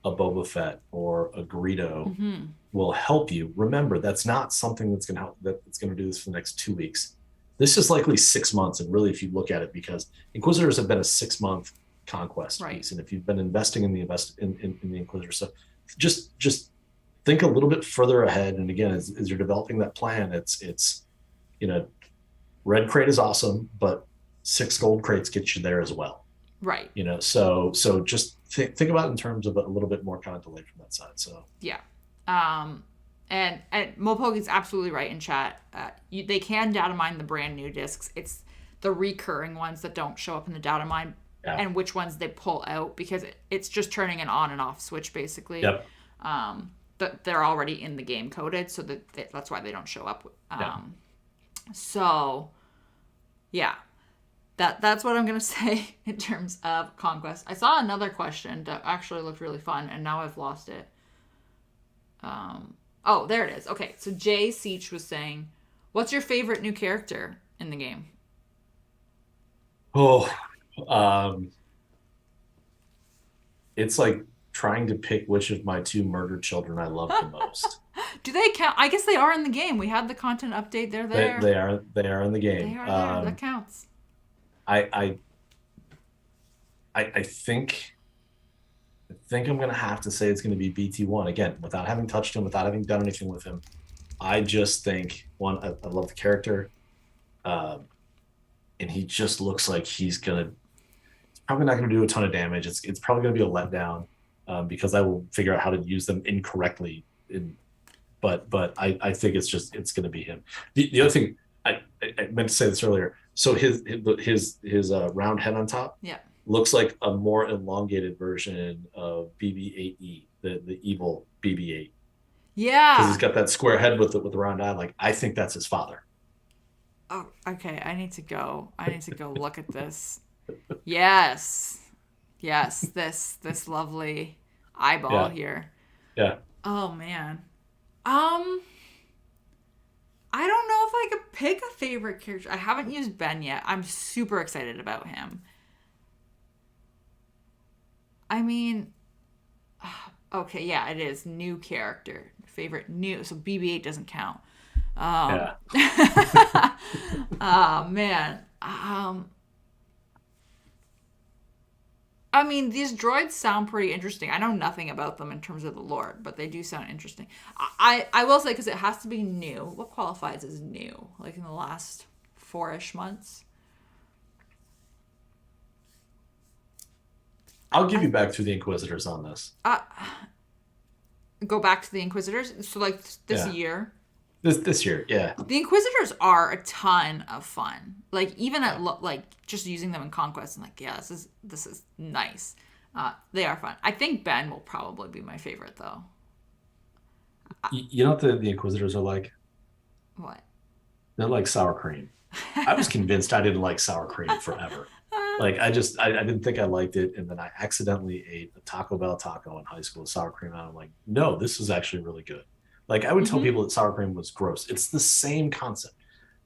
a Boba Fett or a Greedo will help you. Remember, that's not something that's going to help. That's going to do this for the next 2 weeks. This is likely 6 months, and really, if you look at it, because Inquisitors have been a 6-month conquest piece, and if you've been investing in the Inquisitor stuff, just think a little bit further ahead. And again, as you're developing that plan, it's Red Crate is awesome, but 6 gold crates get you there as well. Right. So just think about it in terms of a little bit more kind of delay from that side. So Yeah. Um, and Mopogi's absolutely right in chat. They can data mine the brand new discs. It's the recurring ones that don't show up in the data mine, yeah. and which ones they pull out because it's just turning an on and off switch basically. Yep. That they're already in the game coded, so that's why they don't show up. Yeah. So yeah, that's what I'm gonna say in terms of Conquest. I saw another question that actually looked really fun, and now I've lost it. Oh, there it is. Okay, so Jay Seach was saying, "What's your favorite new character in the game?" Oh, it's like trying to pick which of my two murdered children I love the most. Do they count? I guess they are in the game. We had the content update. They're there. They are in the game. They are there. That counts. I think I'm gonna have to say it's gonna be BT1 again, without having touched him, without having done anything with him. I just think one, I love the character, and he just looks like he's probably not gonna do a ton of damage. It's probably gonna be a letdown, because I will figure out how to use them incorrectly. But I think it's gonna be him. The other thing I meant to say this earlier. So his round head on top. Yeah. Looks like a more elongated version of BB-8E, the evil BB-8. Yeah. Because he's got that square head with the round eye. Like, I think that's his father. Oh, okay. I need to go look at this. Yes. This lovely eyeball here. Yeah. Oh man. I don't know if I could pick a favorite character. I haven't used Ben yet. I'm super excited about him. I mean, okay, yeah, it is new character, favorite new. So BB-8 doesn't count. Yeah. Oh man. I mean, these droids sound pretty interesting. I know nothing about them in terms of the lore, but they do sound interesting. I will say, because it has to be new. What qualifies as new? Like in the last 4-ish months? I'll give you back to the Inquisitors on this. Go back to the Inquisitors? So like this Yeah. year? This year, yeah. The Inquisitors are a ton of fun. Like even at like just using them in Conquest, and like, yeah, this is nice. They are fun. I think Ben will probably be my favorite though. You know what the Inquisitors are like? What? They're like sour cream. I was convinced I didn't like sour cream forever. Like I didn't think I liked it, and then I accidentally ate a Taco Bell taco in high school with sour cream, and I'm like, no, this is actually really good. Like I would tell people that sour cream was gross. It's the same concept.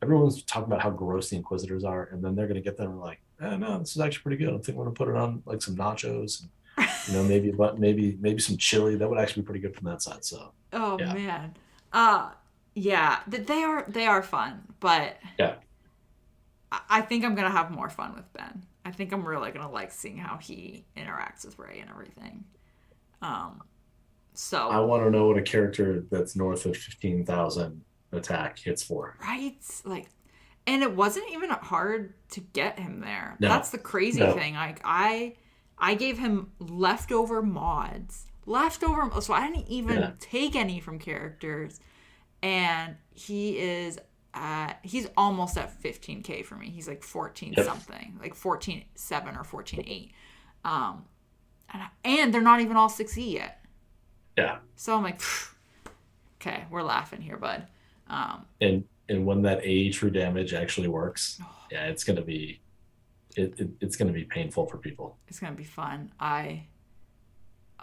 Everyone's talking about how gross the Inquisitors are, and then they're gonna get them and like, no, this is actually pretty good. I think we're gonna put it on like some nachos, and maybe some chili. That would actually be pretty good from that side. So Oh yeah. man. Yeah, they are fun, but Yeah. I think I'm gonna have more fun with Ben. I think I'm really gonna like seeing how he interacts with Rey and everything. So I want to know what a character that's north of 15,000 attack hits for. right, like, and it wasn't even hard to get him there. No. That's the crazy thing. Like I gave him leftover mods, so I didn't even take any from characters, and he's almost at 15k for me. He's like 14 something, like 14.7 or 14.8. And they're not even all 6e yet. Yeah. So I'm like, okay, we're laughing here, bud. And when that AE true damage actually works, yeah, it's gonna be it's gonna be painful for people. It's gonna be fun.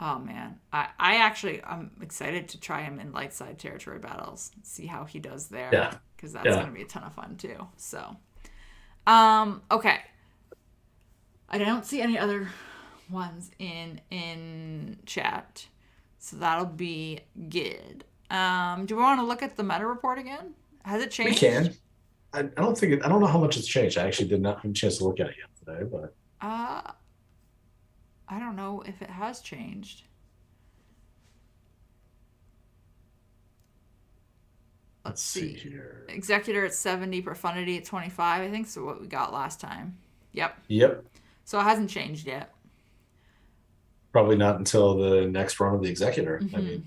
Oh man, I'm excited to try him in light side territory battles. See how he does there. Yeah. Because that's gonna be a ton of fun too. So, okay. I don't see any other ones in chat, so that'll be good. Do we want to look at the meta report again? Has it changed? We can. I don't know how much it's changed. I actually did not have a chance to look at it yet today, but I don't know if it has changed. Let's see here. Executor at 70, Profundity at 25. I think so. What we got last time. Yep. So it hasn't changed yet. Probably not until the next run of the Executor. I mean,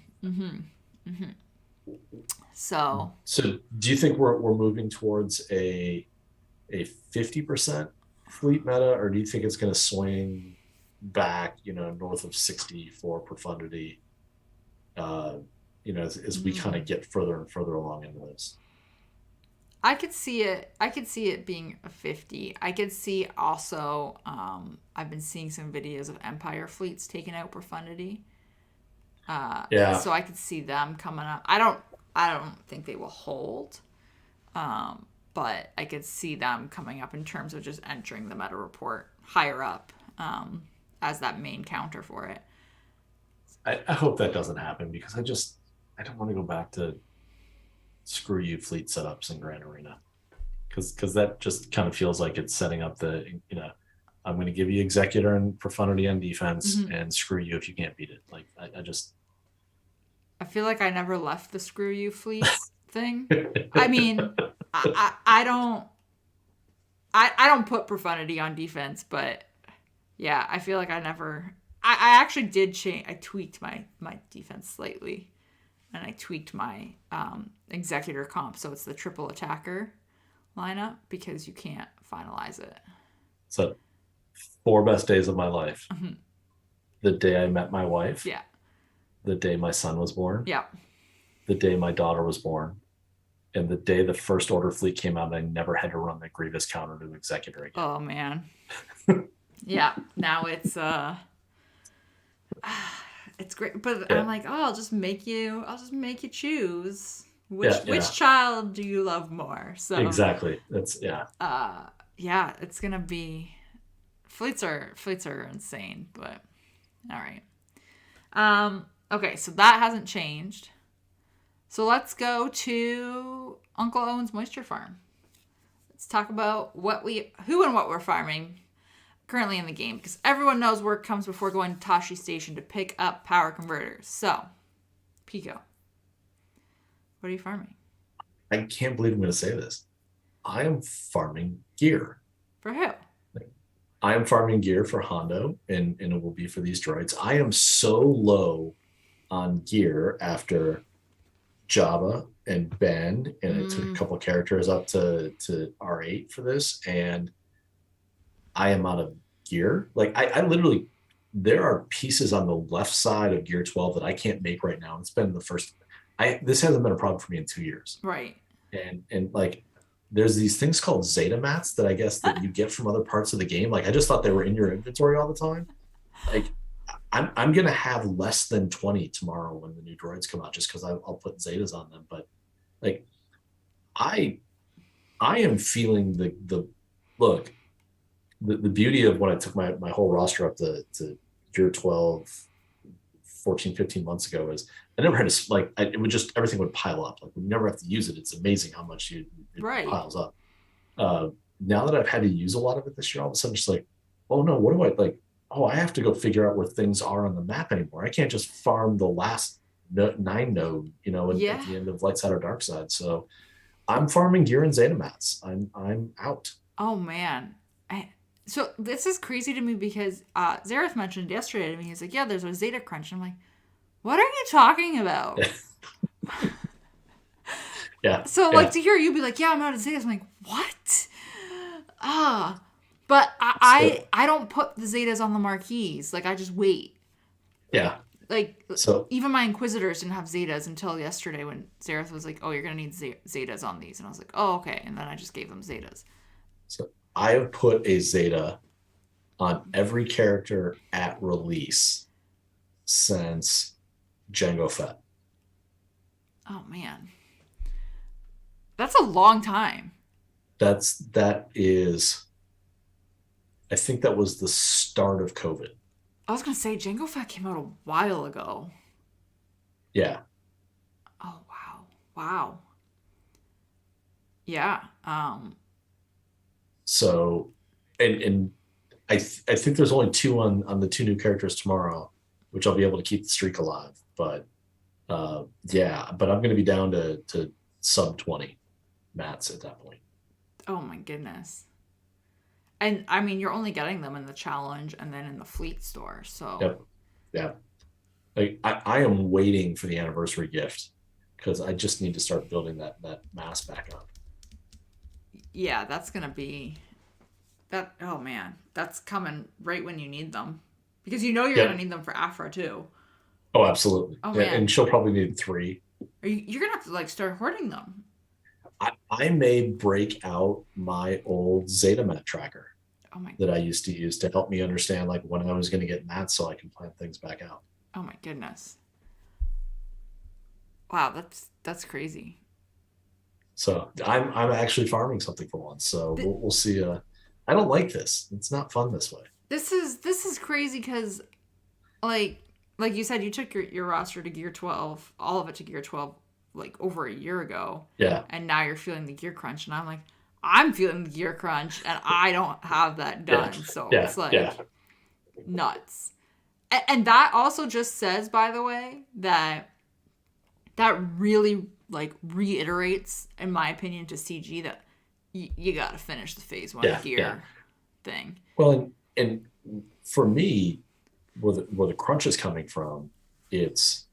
So so do you think we're moving towards a 50% fleet meta, or do you think it's going to swing back, north of 60 for profundity, as we kind of get further and further along into this? I could see it. I could see it being a 50. I could see also. I've been seeing some videos of Empire fleets taking out profundity. Yeah. So I could see them coming up. I don't think they will hold. But I could see them coming up in terms of just entering the meta report higher up as that main counter for it. I hope that doesn't happen, because I don't want to go back to screw you fleet setups in Grand Arena, because that just kind of feels like it's setting up I'm going to give you Executor and profundity on defense, and screw you if you can't beat it. Like I feel like I never left the screw you fleets thing. I mean, I don't put profundity on defense, but yeah, I feel like I never. I actually did change. I tweaked my defense slightly, and I tweaked my Executor comp, so it's the triple attacker lineup, because you can't finalize it. So 4 best days of my life: the day I met my wife, Yeah, the day my son was born, yeah, the day my daughter was born, and the day the First Order fleet came out, and I never had to run the Grievous counter to Executor again. Oh man. Yeah, now it's it's great, but yeah. I'm like, I'll just make you choose which child do you love more. So exactly, that's it's gonna be fleets are insane, but all right. Okay, so that hasn't changed. So let's go to Uncle Owen's Moisture Farm. Let's talk about who and what we're farming currently in the game, because everyone knows work comes before going to Tashi Station to pick up power converters. So, Pico, what are you farming? I can't believe I'm going to say this. I am farming gear. For who? I am farming gear for Hondo, and it will be for these droids. I am so low on gear after Jabba and Ben, and it took a couple of characters up to R8 for this, and I am out of gear. Like I literally, there are pieces on the left side of Gear 12 that I can't make right now. It's been this hasn't been a problem for me in 2 years. Right. And like, there's these things called Zeta mats that I guess that you get from other parts of the game. Like, I just thought they were in your inventory all the time. Like, I'm gonna have less than 20 tomorrow when the new droids come out, just because I'll put Zetas on them. But like, I am feeling the look. The beauty of when I took my whole roster up to Gear 12 14 15 months ago is I never had to it would just, everything would pile up. Like, we never have to use it. It's amazing how much it piles up. Now that I've had to use a lot of it this year, all of a sudden it's like, oh no, what do I like? Oh, I have to go figure out where things are on the map anymore. I can't just farm the last 9 node, at the end of Light Side or Dark Side. So I'm farming gear and Zeta mats. I'm out. Oh man. So this is crazy to me, because Zareth mentioned yesterday to me, he's like, yeah, there's a Zeta crunch. And I'm like, what are you talking about? Yeah. So to hear you be like, yeah, I'm out of Zetas, I'm like, what? But I don't put the Zetas on the marquees. Like, I just wait. Yeah. Like, so even my Inquisitors didn't have Zetas until yesterday, when Zareth was like, oh, you're going to need Zetas on these. And I was like, oh, okay. And then I just gave them Zetas. So I have put a Zeta on every character at release since Jango Fett. Oh man, that's a long time. That is, I think that was the start of COVID. I was gonna say Jango Fett came out a while ago. Yeah. Oh wow. Yeah. So, and I think there's only 2 on the 2 new characters tomorrow, which I'll be able to keep the streak alive. But but I'm going to be down to sub 20 mats at that point. Oh my goodness. And I mean, you're only getting them in the challenge and then in the fleet store. So Yep. Yeah. I am waiting for the anniversary gift because I just need to start building that mass back up. yeah, that's gonna be that. Oh man, that's coming right when you need them, because you know you're gonna Yep. need them for Aphra too. Oh, absolutely. Oh Yeah, man, and she'll probably need 3. you're gonna have to like start hoarding them. I may break out my old Zetamat tracker Oh my, that I used to use to help me understand like when I was going to get mats so I can plan things back out. oh my goodness. Wow, that's crazy. So I'm actually farming something for once. So Th- we'll see. I don't like this. It's not fun this way. this is crazy because like like you said, you took your roster to gear 12, all of it to gear 12, like over a year ago, Yeah. and now you're feeling the gear crunch, and I'm like, I'm feeling the gear crunch, and I don't have that Yeah. done, so Yeah. it's like Yeah. nuts. And that also just says, by the way, that really like reiterates, in my opinion, to CG that you got to finish the phase 1 Yeah. gear Yeah. thing. Well, and for me, where the crunch is coming from, it's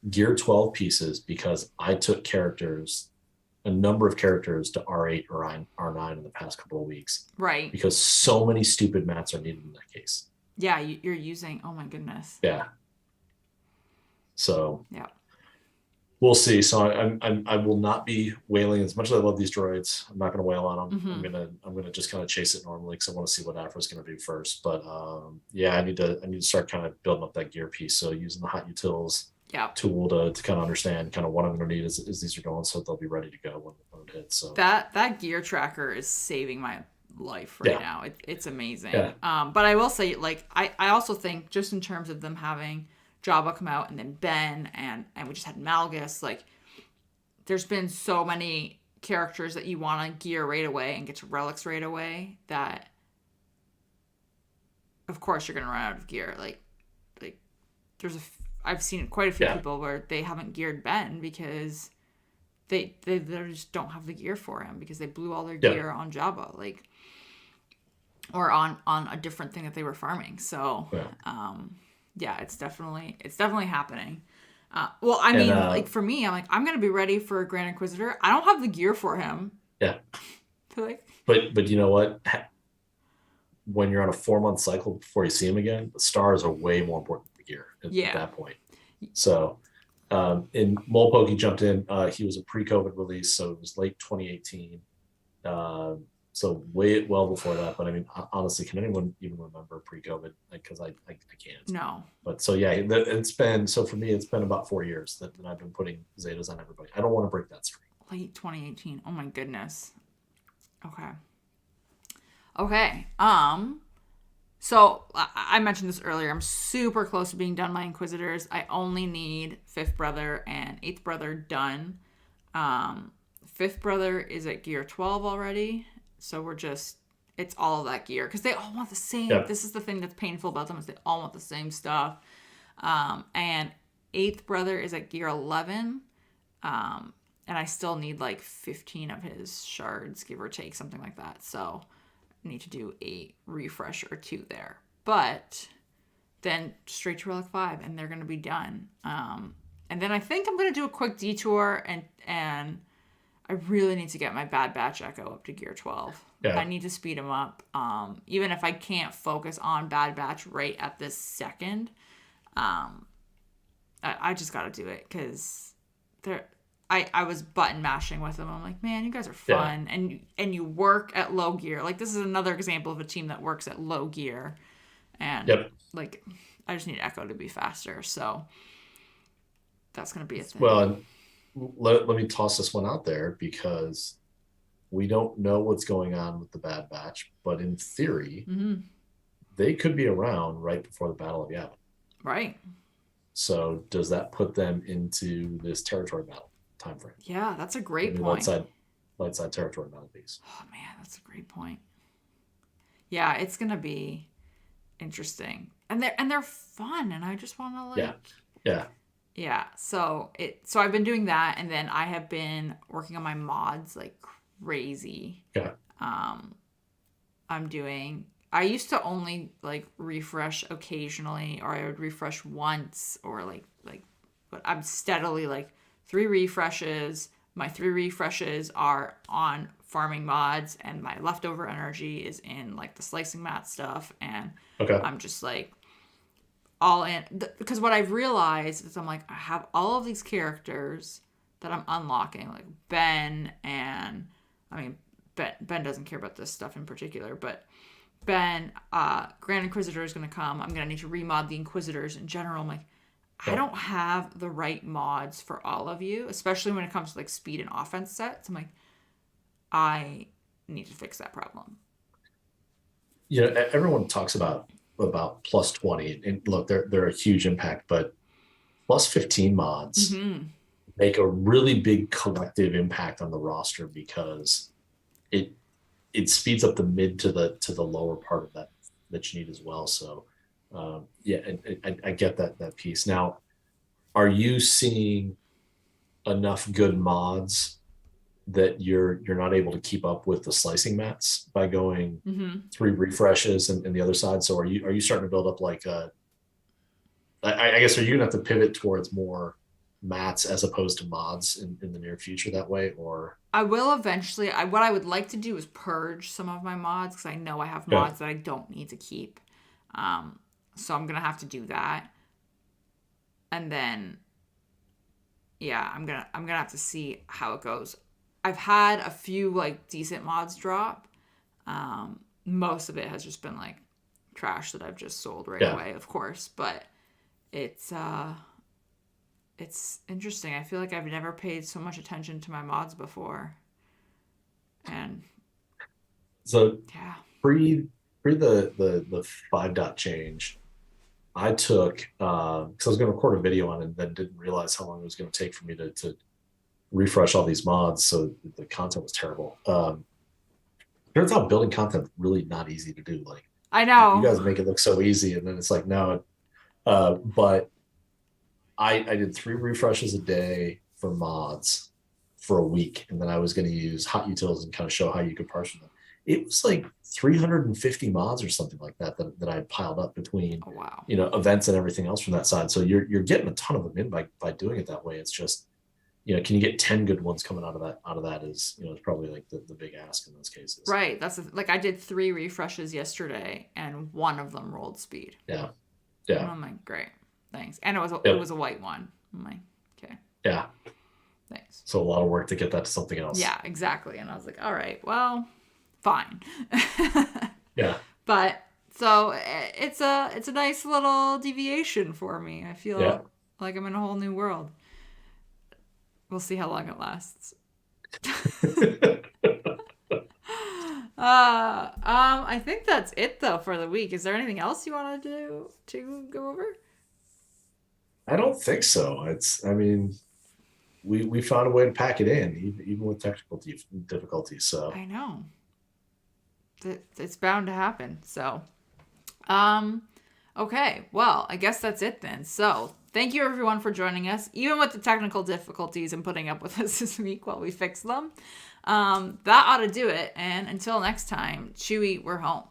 gear 12 pieces because I took a number of characters to R8 or R9 in the past couple of weeks Right. because so many stupid mats are needed in that case. Yeah, you're using, oh my goodness. Yeah. So Yeah. we'll see. So I will not be wailing as much as I love these droids. I'm not going to wail on them. Mhm. I'm gonna just kind of chase it normally because I want to see what Aphra's going to do first. But yeah, I need to start kind of building up that gear piece. So using the hot utils Yeah. tool to kind of understand kind of what I'm going to need as these are going, so they'll be ready to go when it hits. So That gear tracker is saving my life right Yeah. now. It's amazing. Yeah. But I will say, like, I also think just in terms of them having Jabba come out and then Ben and we just had Malgus, like, there's been so many characters that you want to gear right away and get to relics right away that of course you're gonna run out of gear. Like I've seen quite a few Yeah. people where they haven't geared Ben because they just don't have the gear for him because they blew all their Yeah. gear on Jabba, like, or on a different thing that they were farming. So Yeah. yeah, it's definitely happening. Well, I mean, like for me, I'm like, I'm gonna be ready for a Grand Inquisitor. I don't have the gear for him. Yeah. Like, But you know what? When you're on a 4-month cycle before you see him again, the stars are way more important than the gear at that point. So, and Molpoke jumped in. He was a pre-COVID release, so it was late 2018. So well before that. But I mean, honestly, can anyone even remember pre-COVID? Because I can't. no. But so yeah, it's been, so for me, it's been about 4 years that I've been putting Zetas on everybody. I don't want to break that streak. Late 2018. Oh my goodness. Okay. So I mentioned this earlier. I'm super close to being done my Inquisitors. I only need 5th Brother and 8th Brother done. 5th Brother is at gear 12 already. So it's all of that gear. Because they all want the same. Yep. This is the thing that's painful about them, is they all want the same stuff. And 8th Brother is at gear 11. And I still need like 15 of his shards, give or take, something like that. So I need to do a refresh or 2 there. But then straight to Relic 5, and they're going to be done. And then I think I'm going to do a quick detour, and I really need to get my Bad Batch Echo up to gear 12. Yeah. I need to speed him up. Even if I can't focus on Bad Batch right at this second, I just got to do it because I was button mashing with them. I'm like, man, you guys are fun, and you work at low gear. Like, this is another example of a team that works at low gear, and like, I just need Echo to be faster. So that's gonna be a thing. Well, let me toss this one out there because we don't know what's going on with the Bad Batch, but in theory, they could be around right before the Battle of Yavin. Right. So does that put them into this territory battle time frame? Yeah, that's a great point. Light side territory battle piece. Oh man, that's a great point. Yeah, it's gonna be interesting, and they're fun, and I just want to yeah. So I've been doing that, and then I have been working on my mods like crazy. Yeah. I'm doing. I used to only like refresh occasionally, or I would refresh once, or but I'm steadily like 3 refreshes. My 3 refreshes are on farming mods, and my leftover energy is in like the slicing mat stuff, and Okay. I'm just like all in. Because what I've realized is I'm like, I have all of these characters that I'm unlocking, like Ben, and I mean, Ben doesn't care about this stuff in particular, but Ben, Grand Inquisitor is going to come. I'm going to need to remod the Inquisitors in general. I'm like, I don't have the right mods for all of you, especially when it comes to like speed and offense sets. I'm like, I need to fix that problem. You know, everyone talks about plus 20, and look, they're a huge impact, but plus 15 mods make a really big collective impact on the roster, because it speeds up the mid to the lower part of that you need as well. So yeah, I get that piece. Now, are you seeing enough good mods that you're not able to keep up with the slicing mats by going 3 refreshes and the other side? So are you starting to build up like I guess, are you gonna have to pivot towards more mats as opposed to mods in the near future that way? Or I will eventually. What I would like to do is purge some of my mods, because I know I have mods that I don't need to keep. So I'm gonna have to do that, and then yeah, I'm gonna have to see how it goes. I've had a few like decent mods drop. Most of it has just been like trash that I've just sold right away, of course. But it's interesting. I feel like I've never paid so much attention to my mods before. And so yeah, pre the 5 dot change, I took because I was going to record a video on it and then didn't realize how long it was going to take for me to refresh all these mods, so the content was terrible. Turns out building content really not easy to do. Like, I know you guys make it look so easy, and then it's like, no. But I did 3 refreshes a day for mods for a week, and then I was going to use hot utils and kind of show how you could parse them. It was like 350 mods or something like that I had piled up between events and everything else from that side. So you're getting a ton of them in by doing it that way. It's just, can you get 10 good ones coming out of that is, it's probably like the big ask in those cases. Right. That's like, I did 3 refreshes yesterday, and 1 of them rolled speed. Yeah. And I'm like, great, thanks. And it was a white one. I'm like, okay. Yeah. Thanks. So a lot of work to get that to something else. Yeah, exactly. And I was like, all right, well, fine. Yeah. But so it's a nice little deviation for me. I feel like I'm in a whole new world. We'll see how long it lasts. I think that's it though for the week. Is there anything else you want to do to go over? I don't think so. We found a way to pack it in, even with technical difficulties. So I know it's bound to happen. So, okay. Well, I guess that's it then. So thank you everyone for joining us, even with the technical difficulties, and putting up with us this week while we fix them. That ought to do it. And until next time, Chewy, we're home.